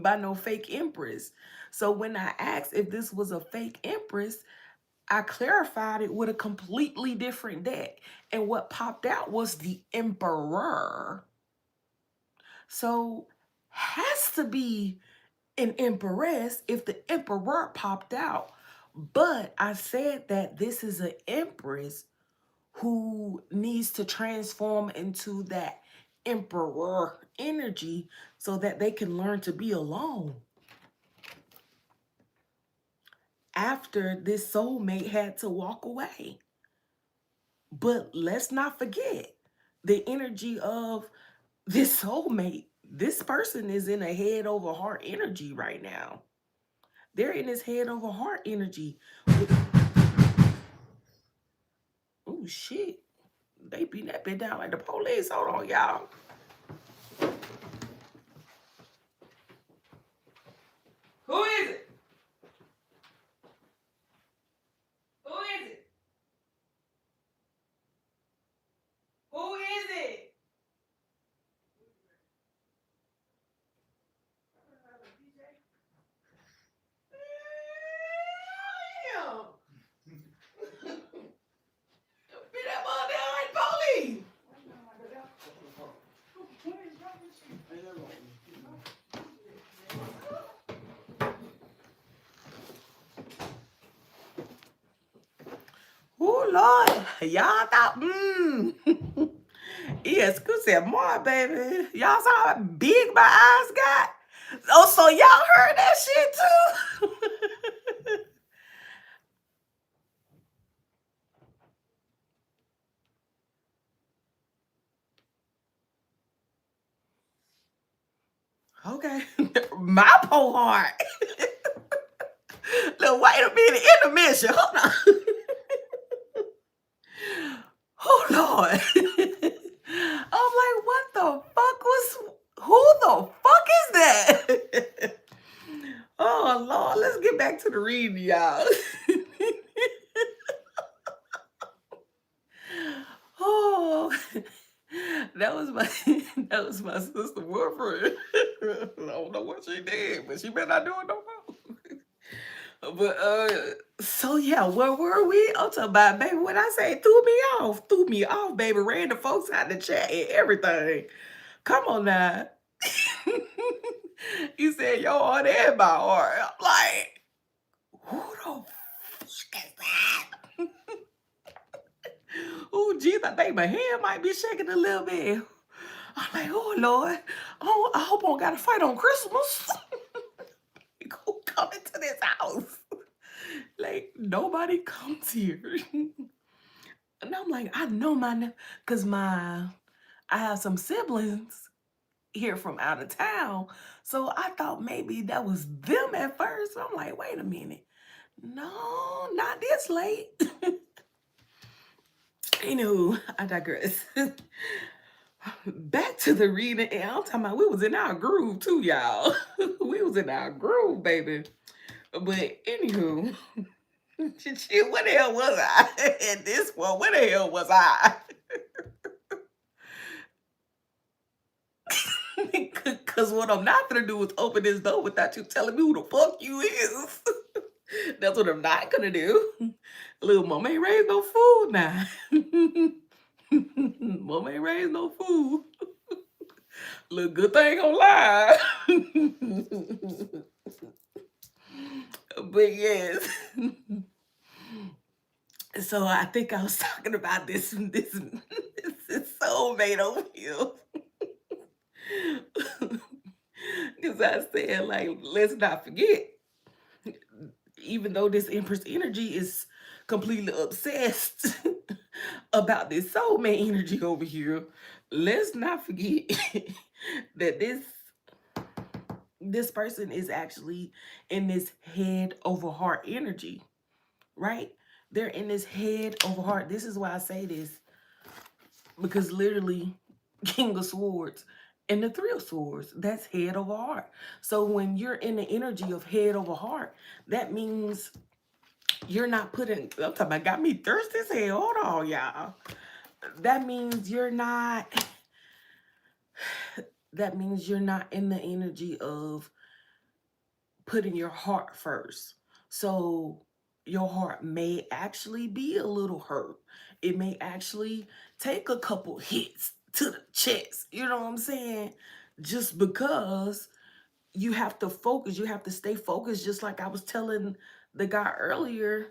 by no fake Empress. So when I asked if this was a fake Empress, I clarified it with a completely different deck. And what popped out was the Emperor. So has to be an Empress if the Emperor popped out. But I said that this is an Empress who needs to transform into that Emperor energy so that they can learn to be alone. After this soulmate had to walk away. But let's not forget the energy of this soulmate. This person is in a head over heart energy right now. They're in this head over heart energy. Oh, shit. They beat that bitch down like the police. Hold on, y'all. Who is it? Who is it? Who is it? Damn. Beat that ball down like the police. Oh Lord, y'all thought, yes, good said more, baby. Y'all saw how big my eyes got? Oh, so y'all heard that shit too? Okay. My poor heart. Look, wait a minute, intermission. Hold on. Oh Lord. I'm like, what the fuck was who the fuck is that? Oh Lord, let's get back to the reading, y'all. Oh, that was my that was my sister Wilfred. I don't know what she did, but she better not do it no more. But so yeah, where were we? I'm talking about, baby. When I say threw me off, baby. Ran the folks out the chat and everything. Come on now. You said your heart and my heart. I'm like, who the fuck is that? Oh, geez, I think my hand might be shaking a little bit. I'm like, oh Lord, oh, I hope I don't got to fight on Christmas. Who come into this house? Like nobody comes here. And I'm like, I know cause I have some siblings here from out of town. So I thought maybe that was them at first. I'm like, wait a minute. No, not this late. Anywho, I digress. Back to the reading, and I'm talking about we was in our groove too, y'all. We was in our groove, baby. But anywho, shit, where the hell was I at this point? Where the hell was I? Because what I'm not gonna do is open this door without you telling me who the fuck you is. That's what I'm not gonna do. Little mama ain't raised no fool now. Mama ain't raised no fool. Little good thing on lie. But yes. So I think I was talking about this soulmate over here. Because I said, like, let's not forget, even though this Empress energy is completely obsessed about this soulmate energy over here, let's not forget that this person is actually in this head over heart energy, right? They're in this head over heart. This is why I say this, because literally King of Swords and the Three of Swords, that's head over heart. So when you're in the energy of head over heart, that means you're not putting, I'm talking about, got me thirsty as hell. Hold on, y'all. That means you're not, that means you're not in the energy of putting your heart first. So your heart may actually be a little hurt. It may actually take a couple hits to the chest. You know what I'm saying? Just because you have to focus, you have to stay focused. Just like I was telling the guy earlier,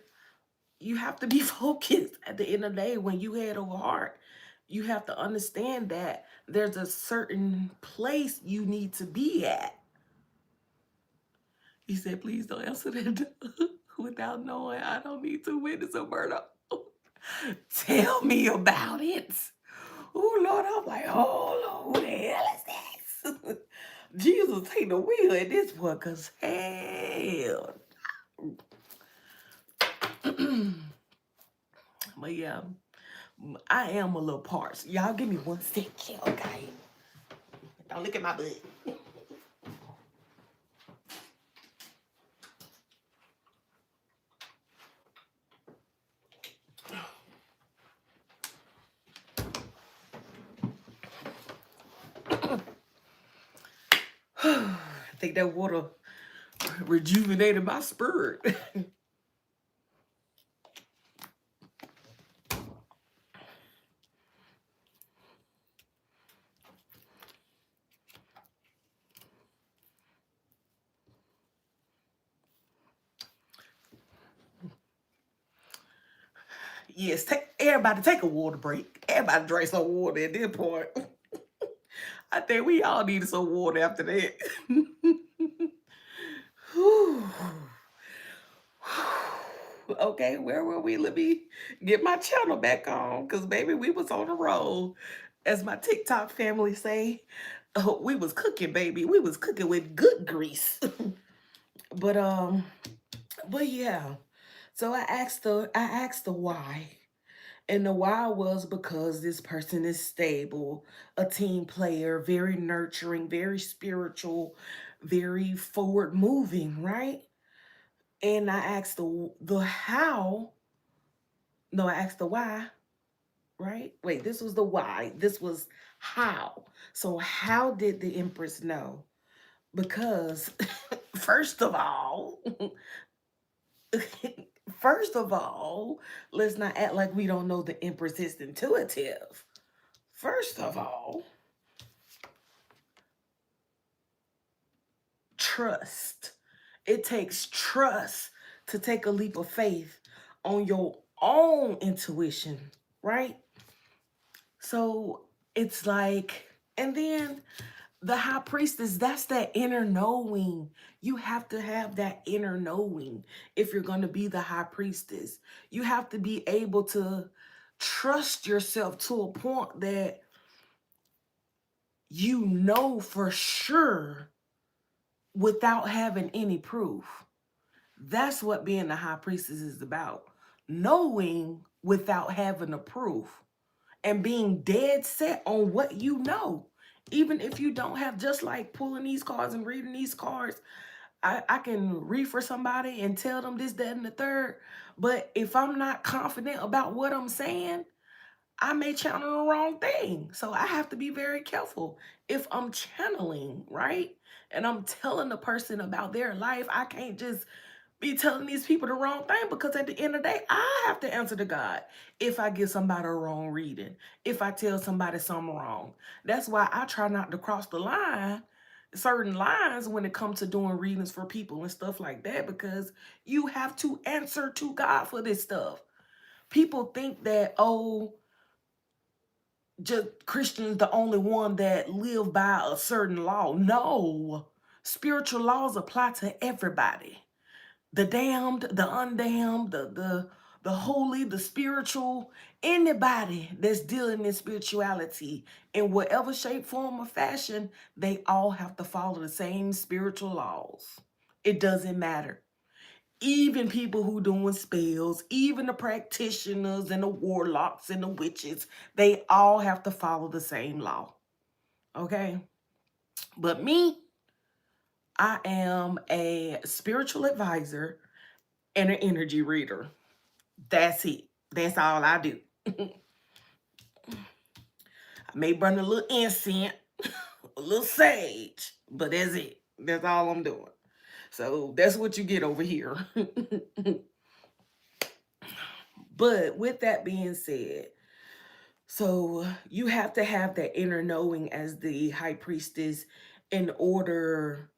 you have to be focused at the end of the day. When you head over heart, you have to understand that there's a certain place you need to be at. He said, please don't answer that without knowing. I don't need to witness a murder. Tell me about it. Oh, Lord, I'm like, oh, Lord, who the hell is this? Jesus, take the wheel at this one, because hell. But yeah, I am a little parched. Y'all give me 1 second, okay? Don't look at my butt. I think that water rejuvenated my spirit. Yes, everybody take a water break. Everybody drink some water at this point. I think we all needed some water after that. Whew. Okay, where were we? Let me get my channel back on, because baby, we was on a roll. As my TikTok family say, oh, we was cooking, baby. We was cooking with good grease. but but yeah. So I asked the why. And the why was because this person is stable, a team player, very nurturing, very spiritual, very forward moving, right? And I asked the how. No, I asked the why, right? Wait, this was the why. This was how. So how did the Empress know? Because first of all, first of all, let's not act like we don't know the Empress is intuitive. First of all, trust. It takes trust to take a leap of faith on your own intuition, right? So it's like, and then the high priestess, that's that inner knowing. You have to have that inner knowing if you're going to be the high priestess. You have to be able to trust yourself to a point that you know for sure without having any proof. That's what being the high priestess is about. Knowing without having a proof and being dead set on what you know. Even if you don't have, just like pulling these cards and reading these cards, I can read for somebody and tell them this, that, and the third. But if I'm not confident about what I'm saying, I may channel the wrong thing. So I have to be very careful if I'm channeling, right? And I'm telling the person about their life. I can't just be telling these people the wrong thing, because at the end of the day, I have to answer to God if I give somebody a wrong reading, if I tell somebody something wrong. That's why I try not to cross the line, certain lines, when it comes to doing readings for people and stuff like that, because you have to answer to God for this stuff. People think that, oh, just Christians the only one that live by a certain law. No, spiritual laws apply to everybody. The damned, the undamned, the holy, the spiritual, anybody that's dealing in spirituality in whatever shape, form, or fashion, they all have to follow the same spiritual laws. It doesn't matter. Even people who doing spells, even the practitioners and the warlocks and the witches, they all have to follow the same law. Okay? But me, I am a spiritual advisor and an energy reader. That's it. That's all I do. I may burn a little incense, a little sage, but that's it. That's all I'm doing. So that's what you get over here. But with that being said, so you have to have that inner knowing as the high priestess in order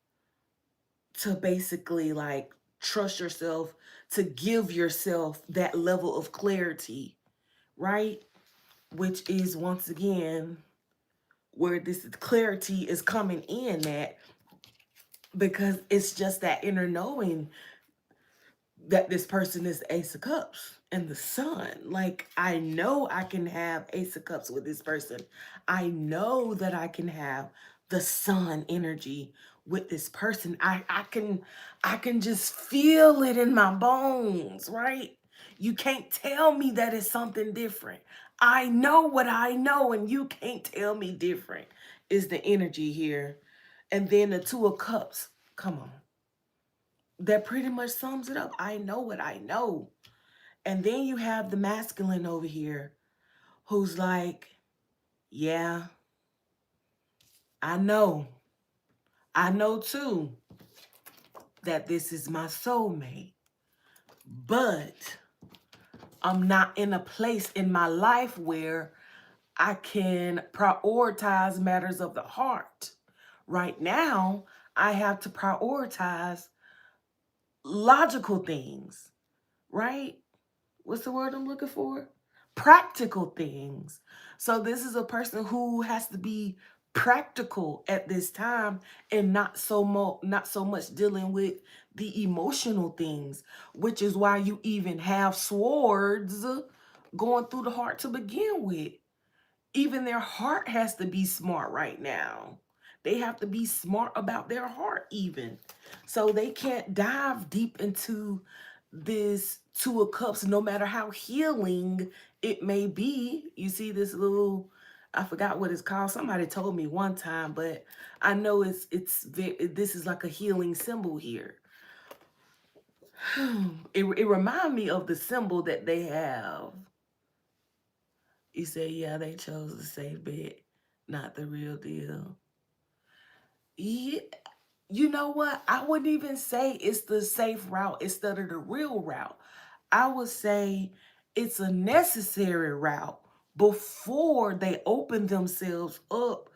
to basically like trust yourself, to give yourself that level of clarity, right? Which is once again where this clarity is coming in at, because it's just that inner knowing that this person is Ace of Cups and the Sun. Like, I know I can have Ace of Cups with this person. I know that I can have the Sun energy with this person. I can just feel it in my bones, right? You can't tell me that it's something different. I know what I know, and you can't tell me different, is the energy here. And then the Two of Cups. Come on, that pretty much sums it up. I know what I know. And then you have the masculine over here who's like, yeah, I know. I know too that this is my soulmate, but I'm not in a place in my life where I can prioritize matters of the heart. Right now, I have to prioritize logical things, right? what's the word I'm looking for? Practical things. So this is a person who has to be practical at this time and not so much dealing with the emotional things, which is why you even have swords going through the heart to begin with. Even their heart has to be smart right now. They have to be smart about their heart, even. So they can't dive deep into this Two of Cups, no matter how healing it may be. You see this little, I forgot what it's called. Somebody told me one time, but I know this is like a healing symbol here. It reminds me of the symbol that they have. You say, yeah, they chose the safe bet, not the real deal. Yeah, you know what? I wouldn't even say it's the safe route instead of the real route. I would say it's a necessary route before they open themselves up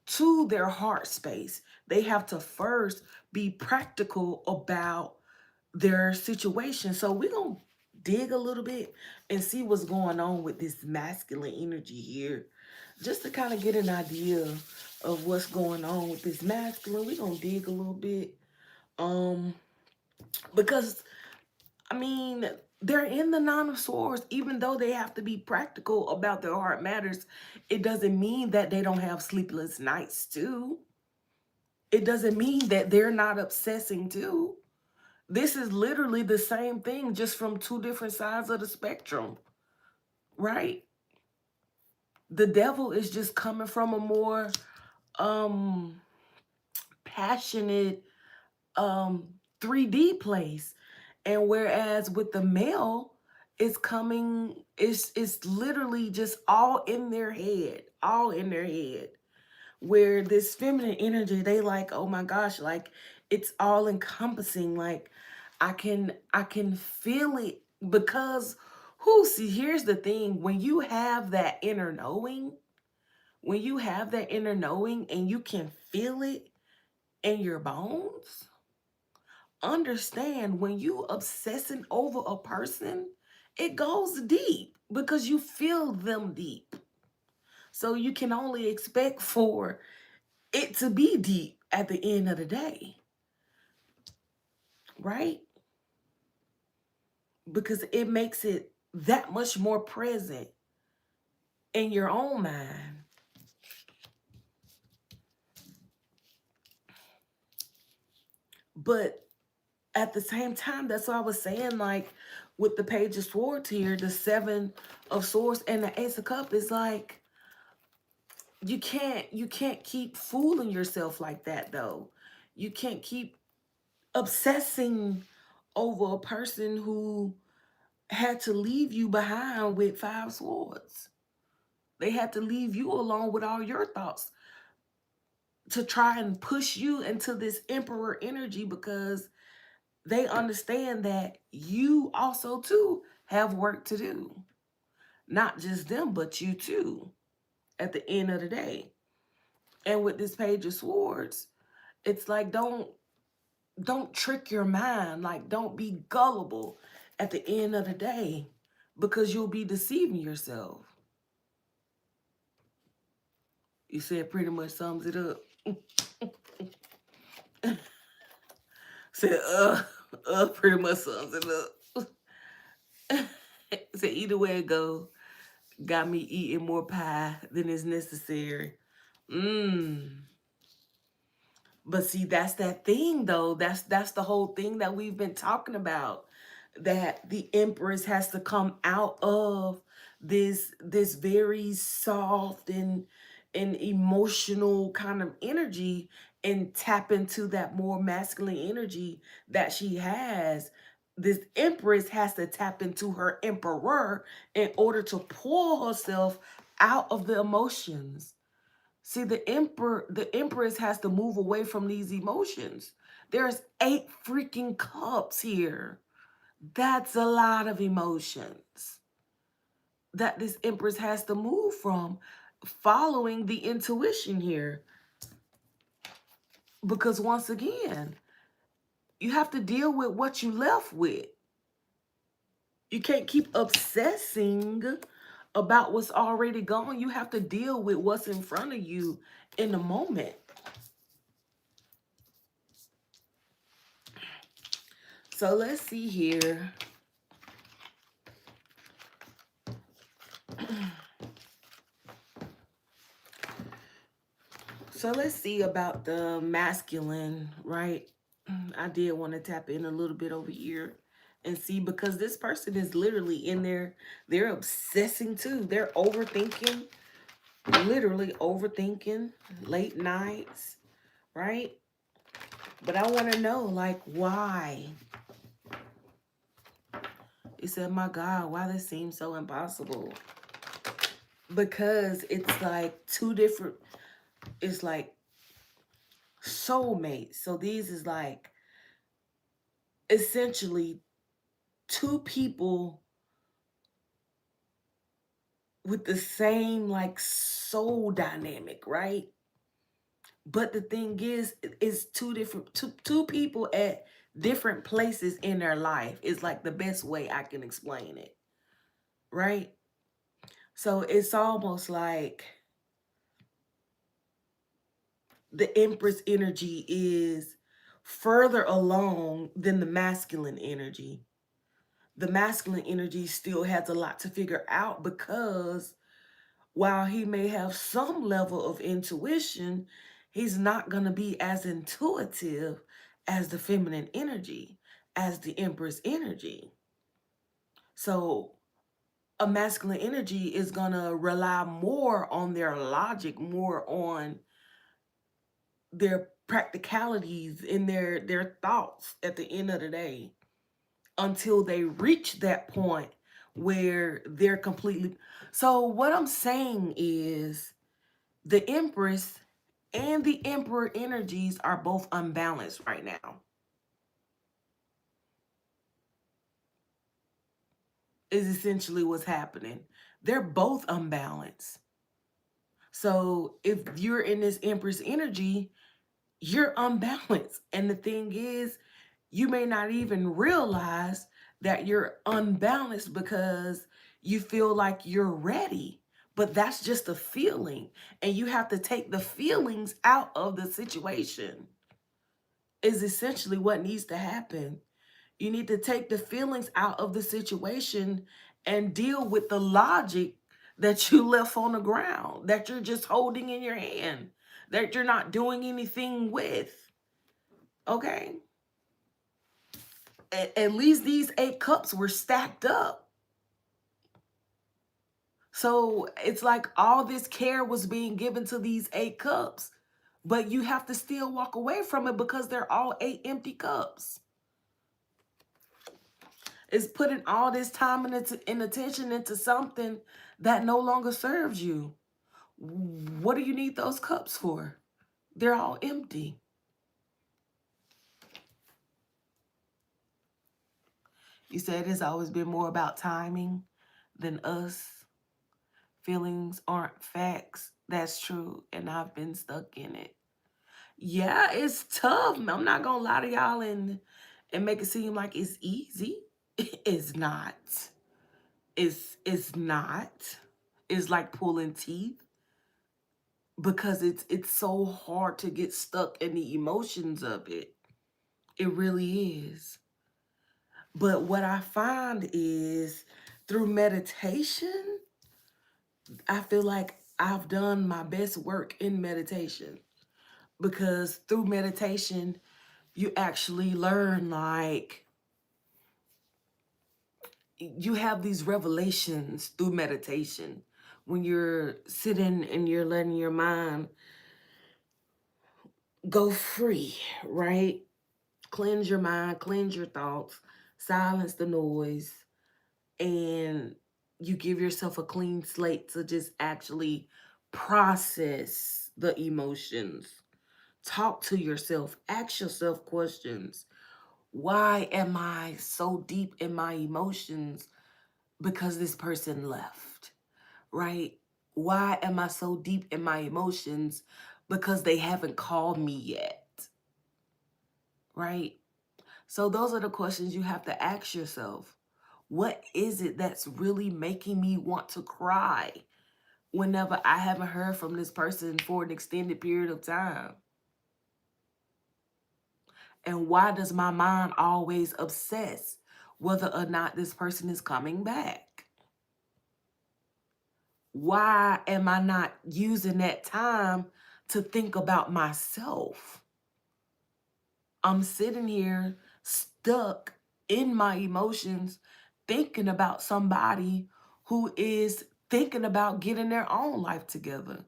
to their heart space. They have to first be practical about their situation. So we're going to dig a little bit and see what's going on with this masculine energy here, just to kind of get an idea of what's going on with this masculine. We're going to dig a little bit. Um, because I mean, they're in the Nine of Swords, even though they have to be practical about their heart matters. It doesn't mean that they don't have sleepless nights too. It doesn't mean that they're not obsessing too. This is literally the same thing, just from two different sides of the spectrum, right? The devil is just coming from a more um passionate 3D place. And whereas with the male, it's literally just all in their head, all in their head. Where this feminine energy, they like, oh my gosh, like it's all encompassing. Like I can feel it because who see, here's the thing, when you have that inner knowing, when you have that inner knowing and you can feel it in your bones, understand when you obsessing over a person, it goes deep because you feel them deep. So you can only expect for it to be deep at the end of the day, right? Because it makes it that much more present in your own mind. But at the same time, that's what I was saying, like with the Page of Swords here, the Seven of Swords and the Ace of Cups, is like you can't keep fooling yourself like that though. You can't keep obsessing over a person who had to leave you behind with 5 swords. They had to leave you alone with all your thoughts to try and push you into this emperor energy because they understand that you also too have work to do. Not just them, but you too at the end of the day. And with this Page of Swords, it's like don't trick your mind. Like don't be gullible at the end of the day because you'll be deceiving yourself. You said pretty much sums it up. Said pretty much sums it up. Said either way it go, got me eating more pie than is necessary. Mmm. But see, that's that thing though. That's the whole thing that we've been talking about. That the Empress has to come out of this very soft and emotional kind of energy and tap into that more masculine energy that she has. This Empress has to tap into her Emperor in order to pull herself out of the emotions. See, the Empress has to move away from these emotions. There's 8 freaking cups here. That's a lot of emotions that this Empress has to move from, following the intuition here. Because once again, you have to deal with what you left with. You can't keep obsessing about what's already gone. You have to deal with what's in front of you in the moment. So let's see here. So let's see about the masculine, right? I did want to tap in a little bit over here and see, because this person is literally in there. They're obsessing too. They're overthinking, literally overthinking, late nights, right? But I want to know, like, why? It said, my God, why this seems so impossible? Because it's like two different, it's like soulmates. So these is like essentially two people with the same like soul dynamic, right? But the thing is, it's two people at different places in their life. Is like the best way I can explain it, right? So it's almost like the Empress energy is further along than the masculine energy. The masculine energy still has a lot to figure out, because while he may have some level of intuition, he's not going to be as intuitive as the feminine energy, as the Empress energy. So a masculine energy is going to rely more on their logic, more on their practicalities in their thoughts at the end of the day, until they reach that point where they're completely. So what I'm saying is, the Empress and the Emperor energies are both unbalanced right now. Is essentially what's happening. They're both unbalanced. So if you're in this Empress energy, you're unbalanced. And the thing is, you may not even realize that you're unbalanced because you feel like you're ready. But that's just a feeling. And you have to take the feelings out of the situation, is essentially what needs to happen. You need to take the feelings out of the situation and deal with the logic that you left on the ground, that you're just holding in your hand, that you're not doing anything with. Okay? At least these 8 cups were stacked up. So it's like all this care was being given to these 8 cups, but you have to still walk away from it because they're all 8 empty cups. It's putting all this time and attention into something that no longer serves you. What do you need those cups for? They're all empty. You said it's always been more about timing than us. Feelings aren't facts. That's true. And I've been stuck in it. Yeah, it's tough. I'm not gonna lie to y'all and make it seem like it's easy. It's not. It's not. It's like pulling teeth, because it's so hard to get stuck in the emotions of it. It really is. But what I find is, through meditation, I feel like I've done my best work in meditation, because through meditation you actually learn, like, you have these revelations through meditation when you're sitting and you're letting your mind go free, right? Cleanse your mind, cleanse your thoughts, silence the noise, and you give yourself a clean slate to just actually process the emotions. Talk to yourself, ask yourself questions. Why am I so deep in my emotions? Because this person left, right? Why am I so deep in my emotions? Because they haven't called me yet, right? So those are the questions you have to ask yourself. What is it that's really making me want to cry whenever I haven't heard from this person for an extended period of time? And why does my mind always obsess whether or not this person is coming back? Why am I not using that time to think about myself? I'm sitting here stuck in my emotions, thinking about somebody who is thinking about getting their own life together.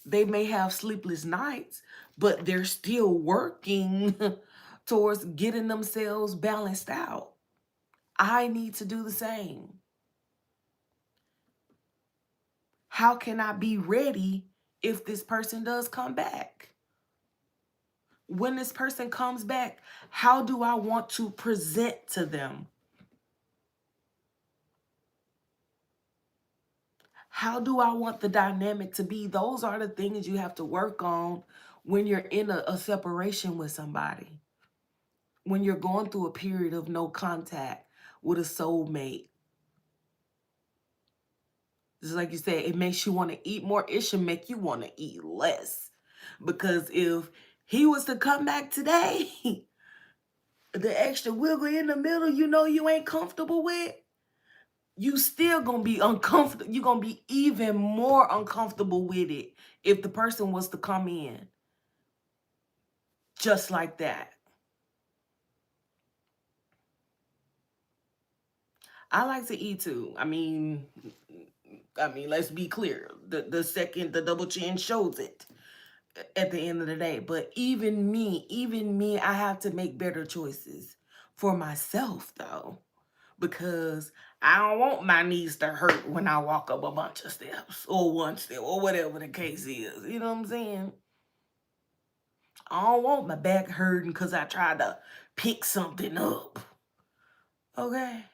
They may have sleepless nights, but they're still working towards getting themselves balanced out. I need to do the same. How can I be ready if this person does come back? When this person comes back, how do I want to present to them? How do I want the dynamic to be? Those are the things you have to work on when you're in a separation with somebody. When you're going through a period of no contact with a soulmate. Just like you said, it makes you want to eat more. It should make you want to eat less. Because if he was to come back today, the extra wiggle in the middle you ain't comfortable with, you still gonna be uncomfortable. You're gonna be even more uncomfortable with it if the person was to come in just like that. I like to eat too. Let's be clear. The second the double chin shows it at the end of the day. But even me, I have to make better choices for myself though. Because I don't want my knees to hurt when I walk up a bunch of steps or one step or whatever the case is. You know what I'm saying? I don't want my back hurting because I tried to pick something up. Okay?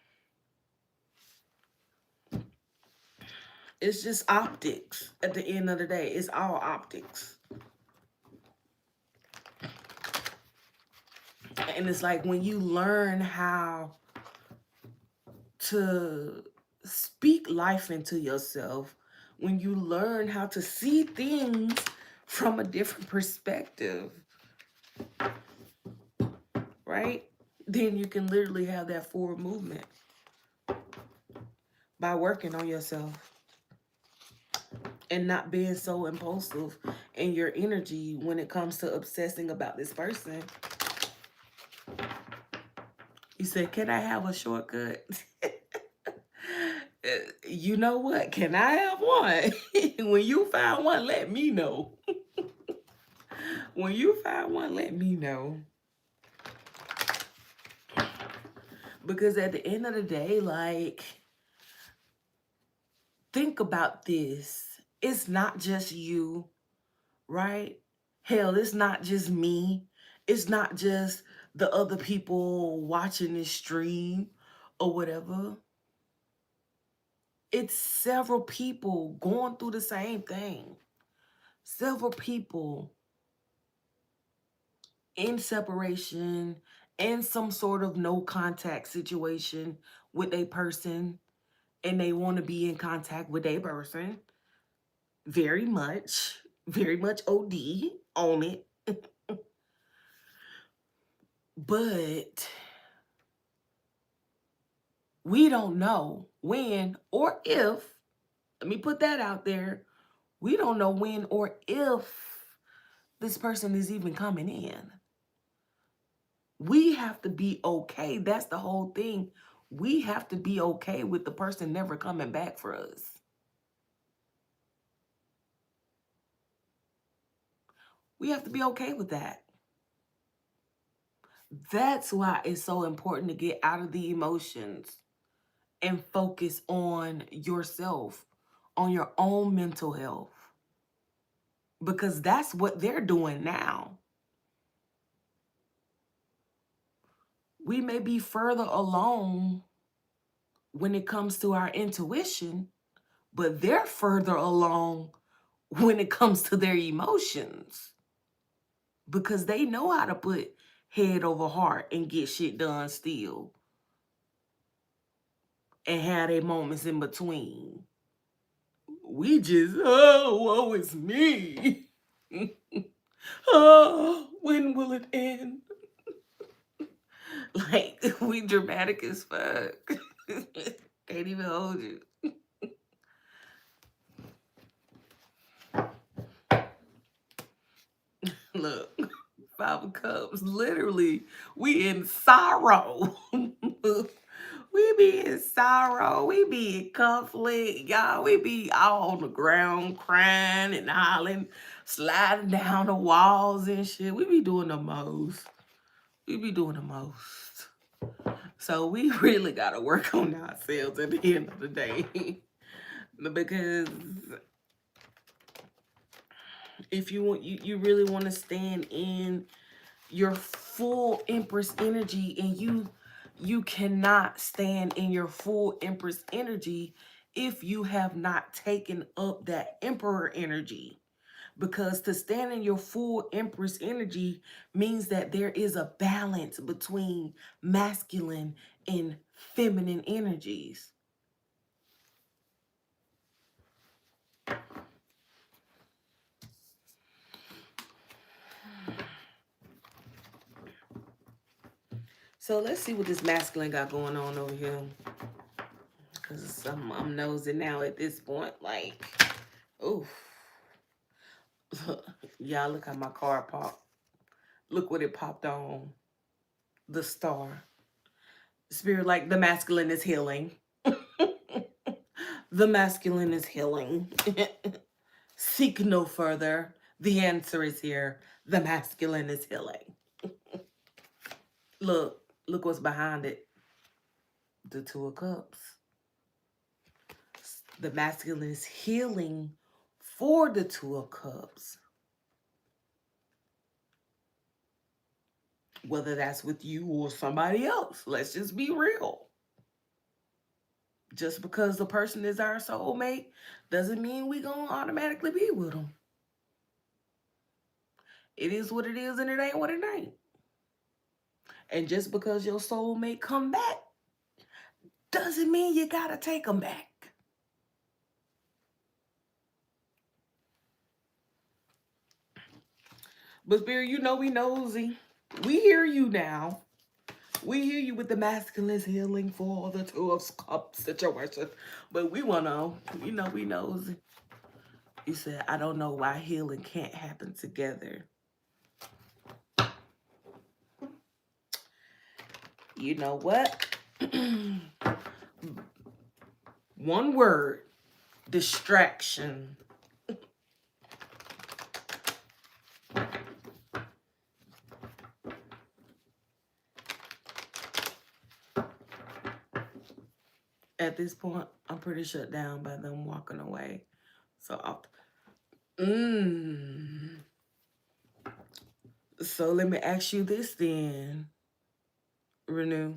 It's just optics at the end of the day. It's all optics. And it's like when you learn how to speak life into yourself, when you learn how to see things from a different perspective, right? Then you can literally have that forward movement by working on yourself and not being so impulsive in your energy when it comes to obsessing about this person. You said, can I have a shortcut? You know what? Can I have one? When you find one, let me know. When you find one, let me know. Because at the end of the day, like, think about this. It's not just you, right? Hell, it's not just me. It's not just the other people watching this stream or whatever. It's several people going through the same thing. Several people in separation, in some sort of no contact situation with a person, and they want to be in contact with a person very much OD on it. But we don't know when or if, let me put that out there, we don't know when or if this person is even coming in. We have to be okay. That's the whole thing. We have to be okay with the person never coming back for us. We have to be okay with that. That's why it's so important to get out of the emotions and focus on yourself, on your own mental health. Because that's what they're doing now. We may be further along when it comes to our intuition, but they're further along when it comes to their emotions. Because they know how to put head over heart and get shit done still. and have their moments in between. We just, oh, woe is me. Oh, when will it end? Like, we dramatic as fuck. Can't even hold you. Look, Five of Cups, literally, we in sorrow. We be in sorrow. We be in conflict. Y'all, we be all on the ground crying and hollering, sliding down the walls and shit. We be doing the most. We be doing the most. So we really got to work on ourselves at the end of the day. Because if you want, you really want to stand in your full Empress energy, and you cannot stand in your full Empress energy if you have not taken up that Emperor energy. Because to stand in your full Empress energy means that there is a balance between masculine and feminine energies. So let's see what this masculine got going on over here. Because I'm nosing now at this point. Like, oof. Y'all, look how my card popped. Look what it popped on. The star. Spirit, like, the masculine is healing. The masculine is healing. Seek no further. The answer is here. The masculine is healing. Look what's behind it. The Two of Cups. The masculine is healing for the Two of Cups. Whether that's with you or somebody else. Let's just be real. Just because the person is our soulmate doesn't mean we gonna automatically be with them. It is what it is and it ain't what it ain't. And just because your soulmate come back doesn't mean you gotta take them back. But Spirit, you know we nosy. We hear you now. We hear you with the masculine healing for the Two of Cups situation. But we wanna, we nosy. You said, I don't know why healing can't happen together. You know what? One word, distraction. At this point, I'm pretty shut down by them walking away. So I'll... So let me ask you this then, Renew.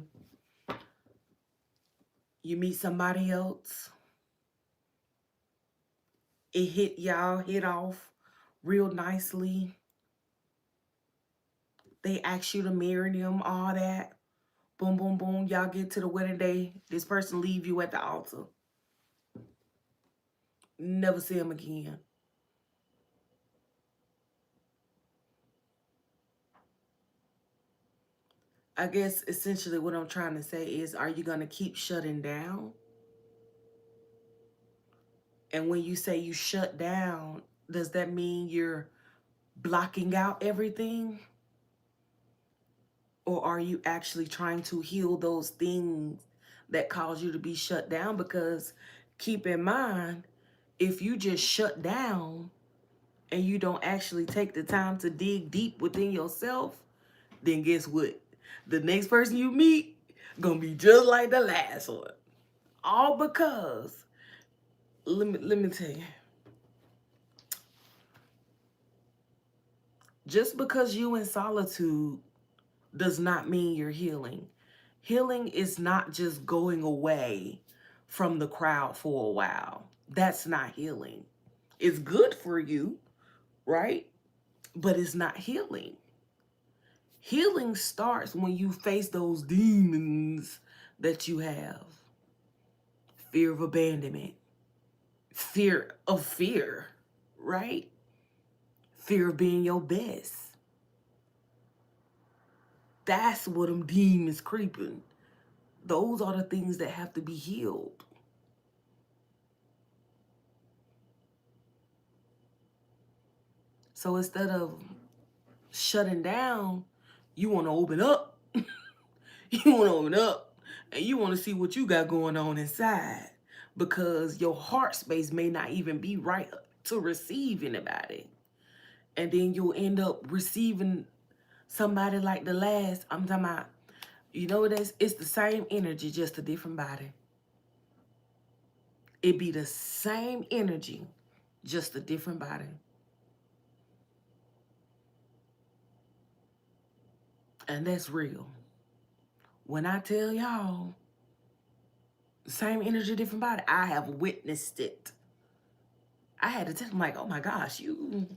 You meet somebody else, it hit off real nicely. They ask you to marry them, all that. Boom, boom, boom. Y'all get to the wedding day. This person leave you at the altar. Never see them again. I guess essentially what I'm trying to say is, are you going to keep shutting down? And when you say you shut down, does that mean you're blocking out everything? Or are you actually trying to heal those things that cause you to be shut down? Because keep in mind, if you just shut down and you don't actually take the time to dig deep within yourself, then guess what? The next person you meet gonna be just like the last one. All because, let me tell you, just because you in solitude does not mean you're healing. Healing is not just going away from the crowd for a while. That's not healing. It's good for you, right? But it's not healing. Healing starts when you face those demons that you have. fear of abandonment, fear of fear, right? Fear of being your best. That's what them demons creeping. Those are the things that have to be healed. So instead of shutting down, you want to open up. You want to open up and you want to see what you got going on inside, because your heart space may not even be right to receive anybody. And then you'll end up receiving somebody like the last. I'm talking about, you know what it is? It's the same energy, just a different body. It be the same energy, just a different body. And that's real. When I tell y'all, same energy, different body, I have witnessed it. I had to tell them, like, oh my gosh, you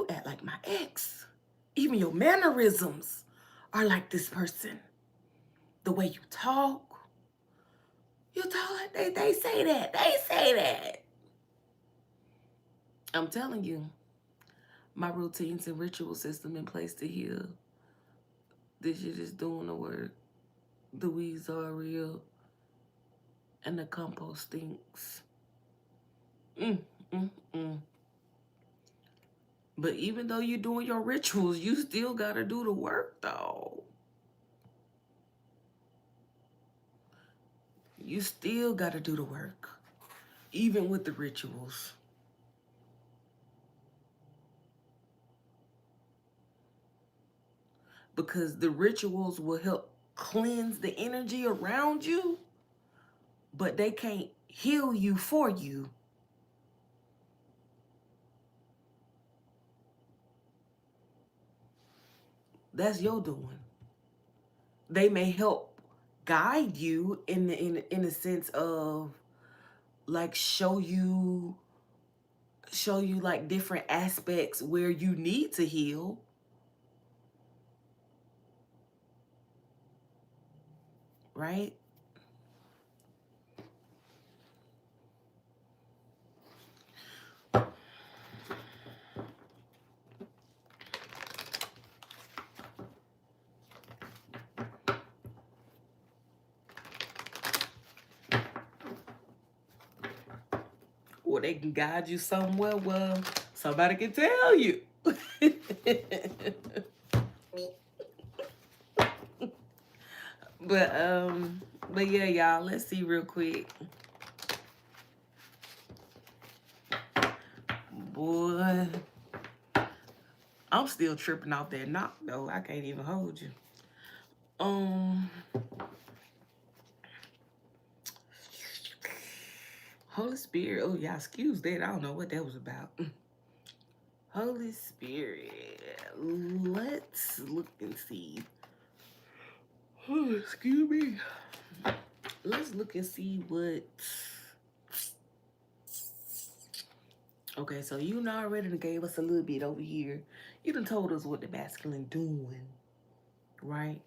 act like my ex. Even your mannerisms are like this person. The way you talk, they say that. They say that. I'm telling you, my routines and ritual system in place to heal. This shit is doing the work. The weeds are real. And the compost stinks. Mm, mm, mm. But even though you're doing your rituals, you still gotta do the work, though. You still gotta do the work, even with the rituals. Because the rituals will help cleanse the energy around you, but they can't heal you for you. That's your doing. They may help guide you in the sense of, like, show you like different aspects where you need to heal. Right? Or they can guide you somewhere where somebody can tell you. But yeah, y'all, let's see real quick. Boy, I'm still tripping off that knock though. I can't even hold you. Holy Spirit. Oh, y'all, excuse that. I don't know what that was about. Holy Spirit. Let's look and see. Oh, excuse me. Let's look and see what. Okay, so you already gave us a little bit over here. You done told us what the masculine doing, right?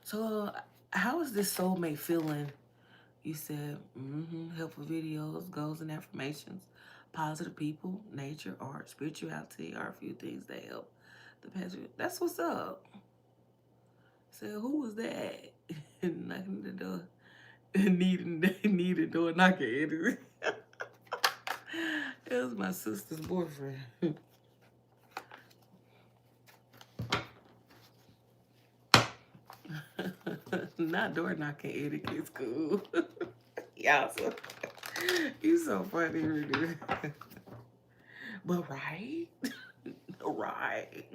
So, how is this soulmate feeling? You said, helpful videos, goals and affirmations, positive people, nature, art, spirituality are a few things that help the past. That's what's up. So who was that? Knocking the door. Need a door knocking. It was my sister's boyfriend. Not door knocking etiquette's cool. Y'all so you so funny, dude. But right? Right.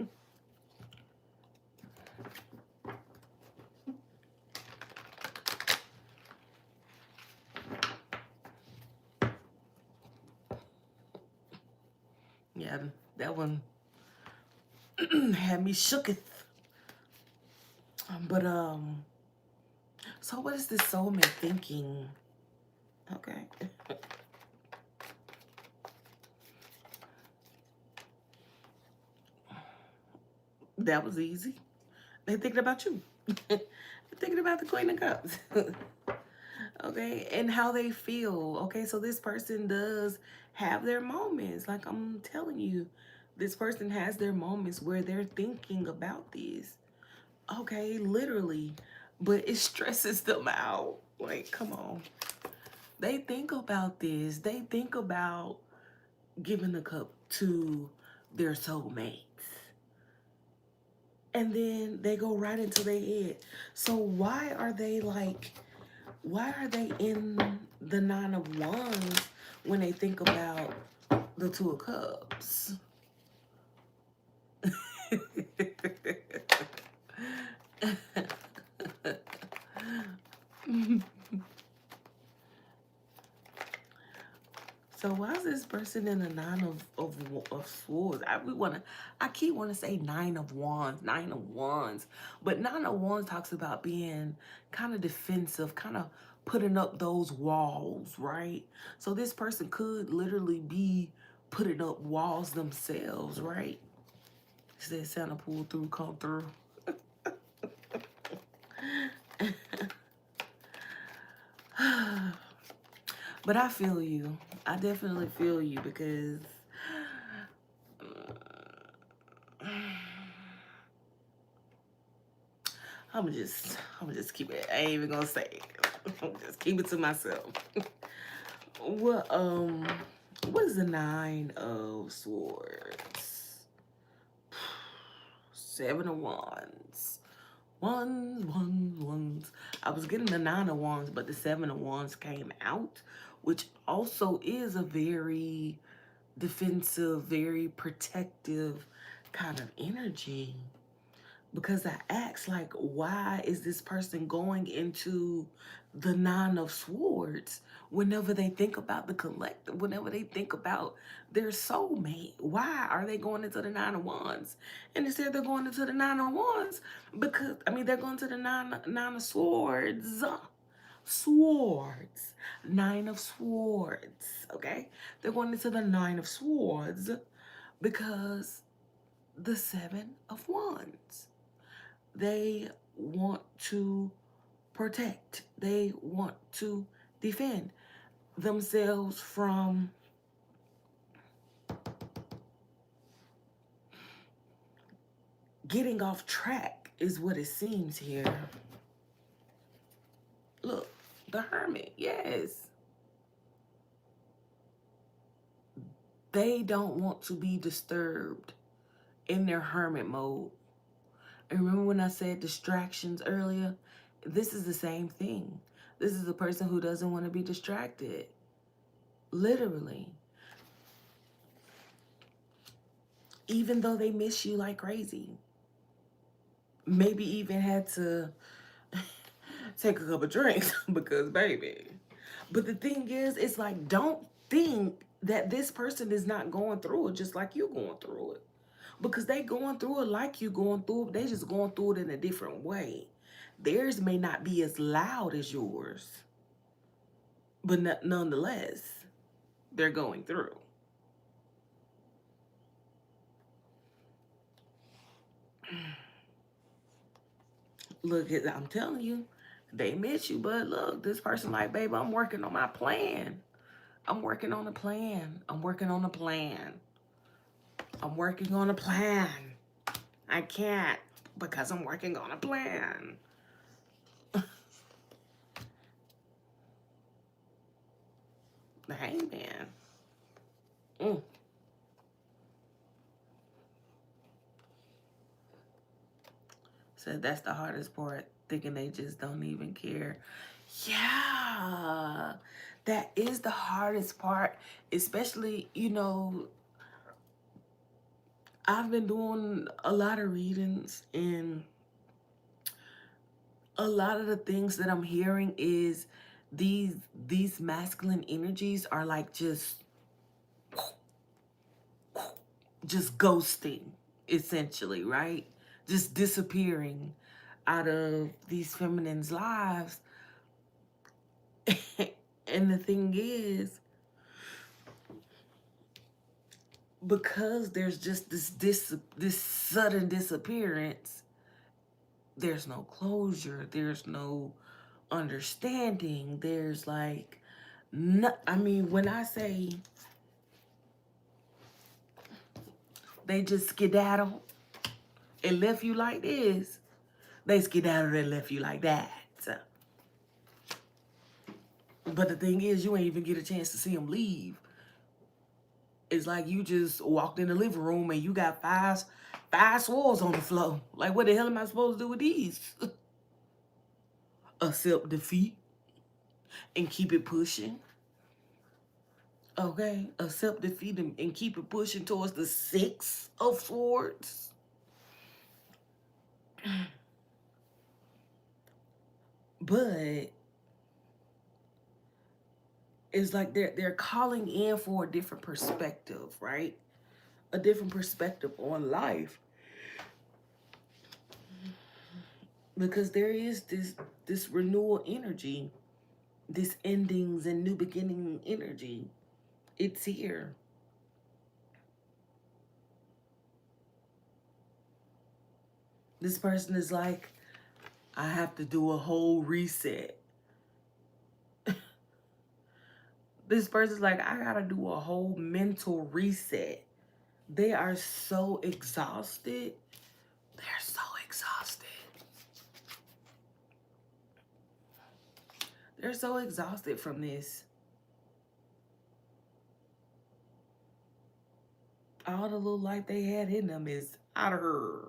Yeah, that one had me shooketh. But so what is this soulmate thinking? Okay. That was easy. They thinking about you. Thinking about the Queen of Cups. Okay, and how they feel. Okay, so this person does have their moments. Like I'm telling you, this person has their moments where they're thinking about this. Okay, literally. But it stresses them out. Like, come on. They think about this. They think about giving the cup to their soulmates. And then they go right into their head. So why are they in the Nine of Wands when they think about the Two of Cups? So why is this person in the Nine of Swords? I keep wanna say Nine of Wands, but Nine of Wands talks about being kind of defensive, kind of putting up those walls, right? So this person could literally be putting up walls themselves, right? Said Santa pull through, come through. But I feel you. I definitely feel you because I'm just keep it. I ain't even gonna say it. I'm just keep it to myself. Well, what is the Nine of Swords? Seven of Wands. Wands. I was getting the Nine of Wands, but the Seven of Wands came out, which also is a very defensive, very protective kind of energy. Because I asked, like, why is this person going into the Nine of Swords whenever they think about the collective, whenever they think about their soulmate? Why are they going into the Nine of Wands? And instead they're going into the Nine of Wands because, I mean, they're going to the Nine of Swords. Swords. Nine of Swords, okay? They're going into the Nine of Swords because the Seven of Wands. They want to protect. They want to defend themselves from getting off track is what it seems here. Look, the Hermit, yes. They don't want to be disturbed in their hermit mode. And remember when I said distractions earlier? This is the same thing. This is a person who doesn't want to be distracted. Literally. Even though they miss you like crazy. Maybe even had to take a couple drinks because, baby. But the thing is, it's like, don't think that this person is not going through it just like you going through it. Because they going through it like you going through it. They just going through it in a different way. Theirs may not be as loud as yours. But nonetheless, they're going through. Look, I'm telling you, they miss you, but look, this person like, babe, I'm working on my plan. I'm working on a plan. I'm working on a plan. I'm working on a plan. I can't because I'm working on a plan. The Hangman. Mm. So that's the hardest part, thinking they just don't even care. Yeah, that is the hardest part, especially, I've been doing a lot of readings, and a lot of the things that I'm hearing is these masculine energies are like just ghosting, essentially, right? Just disappearing out of these feminines' lives. And the thing is, because there's just this sudden disappearance, there's no closure. There's no understanding. There's like, no, I mean, when I say they just skedaddle and left you like this, they skedaddled and left you like that. But the thing is, you ain't even get a chance to see them leave. It's like you just walked in the living room and you got five swords on the floor. Like, what the hell am I supposed to do with these? Accept defeat and keep it pushing. Okay, accept defeat and keep it pushing towards the 6 of swords. But it's like they're calling in for a different perspective, right? A different perspective on life. Because there is this renewal energy, this endings and new beginning energy. It's here. This person is like, I have to do a whole reset. This person's like, I gotta do a whole mental reset. They are so exhausted. They're so exhausted. They're so exhausted from this. All the little life they had in them is out of her.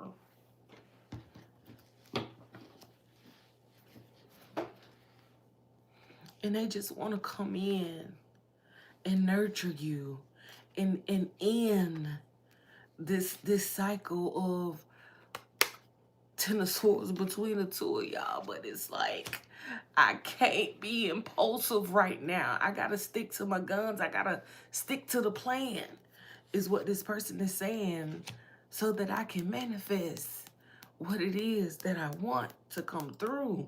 And they just want to come in and nurture you and end this cycle of Ten of Swords between the two of y'all. But it's like, I can't be impulsive right now. I gotta stick to my guns. I gotta stick to the plan, is what this person is saying, so that I can manifest what it is that I want to come through.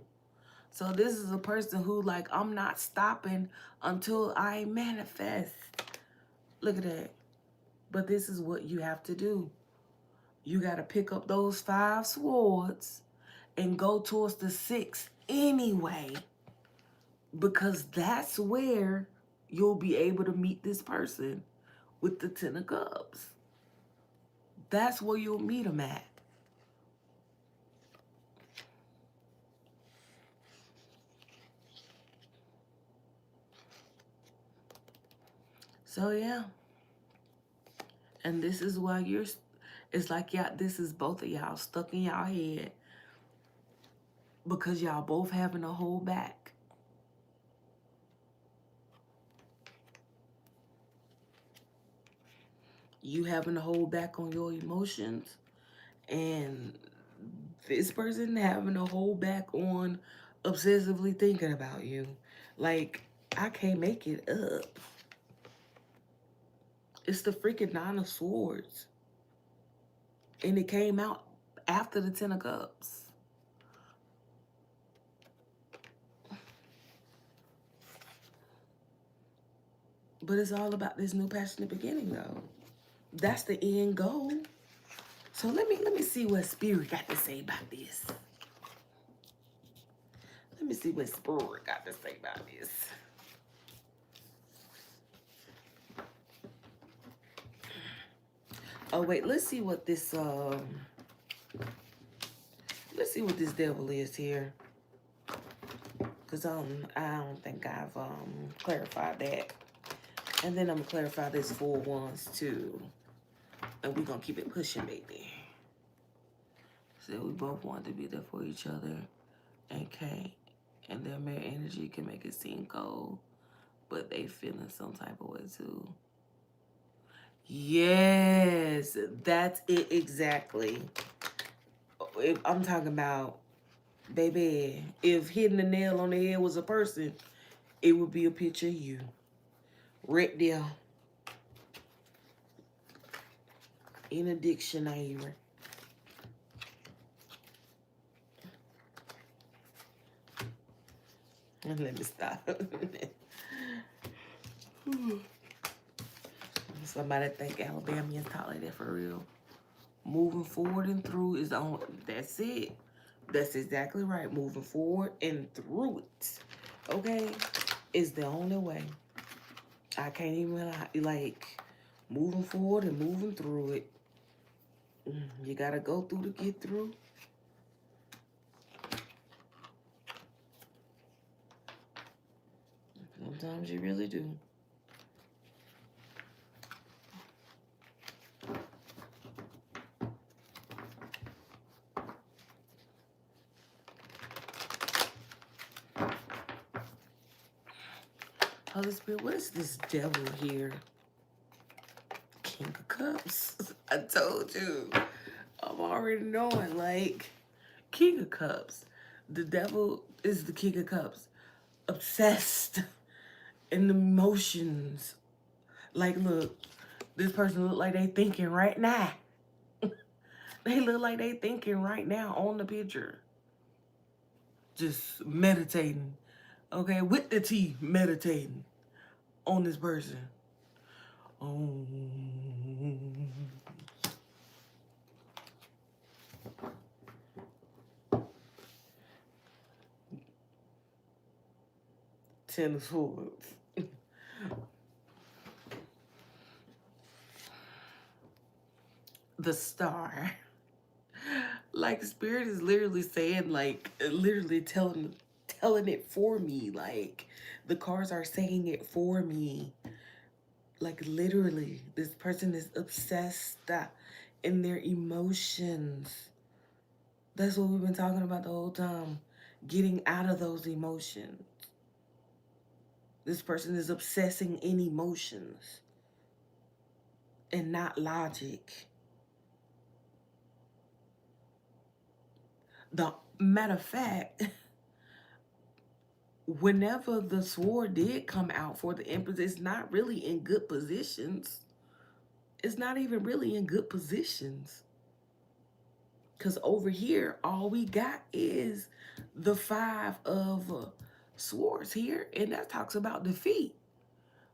So this is a person who, like, I'm not stopping until I manifest. Look at that. But this is what you have to do. You got to pick up those 5 swords and go towards the 6 anyway. Because that's where you'll be able to meet this person with the 10 of Cups. That's where you'll meet them at. So yeah. And this is why it's like, yeah, this is both of y'all stuck in y'all head because y'all both having to hold back. You having to hold back on your emotions, and this person having to hold back on obsessively thinking about you. Like, I can't make it up. It's the freaking 9 of Swords. And it came out after the 10 of Cups. But it's all about this new passionate beginning, though. That's the end goal. So let me see what Spirit got to say about this. Let me see what Spirit got to say about this. Oh wait, let's see what this devil is here. Cause I don't think I've clarified that. And then I'm gonna clarify this 4 of Wands too. And we're gonna keep it pushing, baby. So we both want to be there for each other and can't. And their mere energy can make it seem cold, but they feeling some type of way too. Yes, that's it exactly. If I'm talking about, baby, if hitting the nail on the head was a person, it would be a picture of you. Right there. In a dictionary. And let me stop. Somebody think Alabamians talk like that for real. Moving forward and through is the only, that's it. That's exactly right. Moving forward and through it. Okay? Is the only way. I can't even lie. Like, moving forward and moving through it. You gotta go through to get through. Sometimes you really do. Holy Spirit, what is this devil here? King of Cups. I told you. I'm already knowing, like, King of Cups. The devil is the King of Cups. Obsessed in the emotions. Like, look, this person look like they thinking right now. They look like they thinking right now on the picture. Just meditating. Okay, with the T, meditating on this person. Oh. 10 of Swords. The Star. Like, Spirit is literally saying, like, literally telling it for me. Like, the cards are saying it for me. Like, literally, this person is obsessed in their emotions. That's what we've been talking about the whole time. Getting out of those emotions. This person is obsessing in emotions and not logic. The matter of fact, whenever the sword did come out for the Empress, it's not really in good positions. It's not even really in good positions. Because over here, all we got is the 5 of swords here, and that talks about defeat.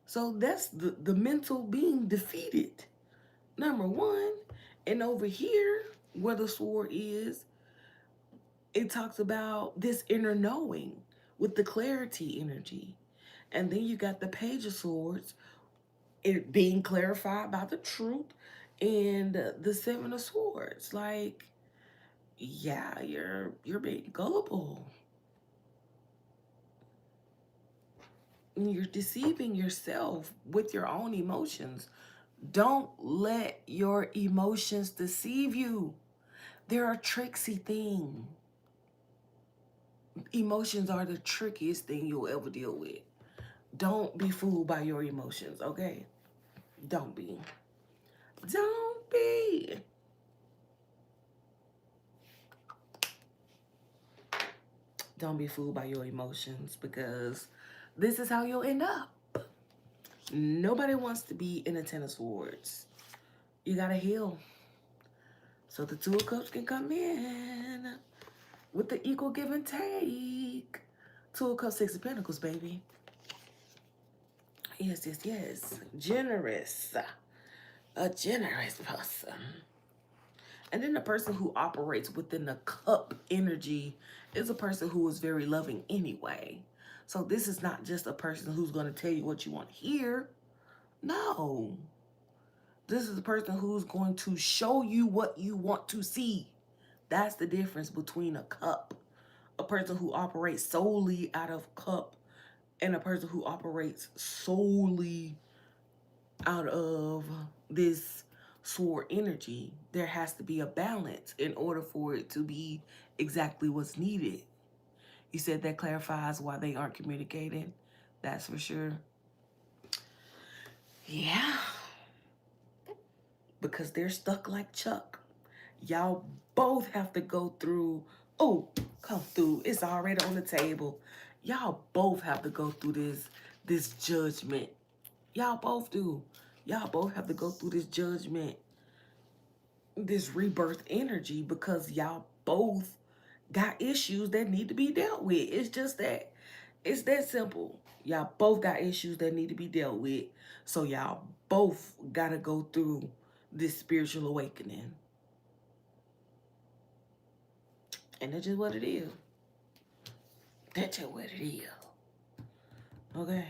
So that's the mental being defeated, number one. And over here, where the sword is, it talks about this inner knowing with the clarity energy. And then you got the Page of Swords, it being clarified by the truth, and the 7 of Swords. Like, yeah, you're being gullible. You're deceiving yourself with your own emotions. Don't let your emotions deceive you. They're a tricksy thing. Emotions are the trickiest thing you'll ever deal with. Don't be fooled by your emotions, okay? Don't be. Don't be. Don't be fooled by your emotions, because this is how you'll end up. Nobody wants to be in a 10 of Swords. You gotta heal. So the 2 of Cups can come in with the equal give and take. 2 of Cups, 6 of Pentacles, baby. Yes, yes, yes. Generous. A generous person. And then the person who operates within the cup energy is a person who is very loving anyway. So this is not just a person who's going to tell you what you want to hear. No. This is a person who's going to show you what you want to see. That's the difference between a cup. A person who operates solely out of cup and a person who operates solely out of this sword energy. There has to be a balance in order for it to be exactly what's needed. You said that clarifies why they aren't communicating. That's for sure. Yeah. Because they're stuck like Chuck. Y'all both have to go through. Oh, come through. It's already on the table. Y'all both have to go through this judgment. Y'all both do. Y'all both have to go through this judgment, this rebirth energy, because y'all both got issues that need to be dealt with. It's just that. It's that simple. Y'all both got issues that need to be dealt with. So y'all both got to go through this spiritual awakening. And that's just what it is. That's just what it is. Okay.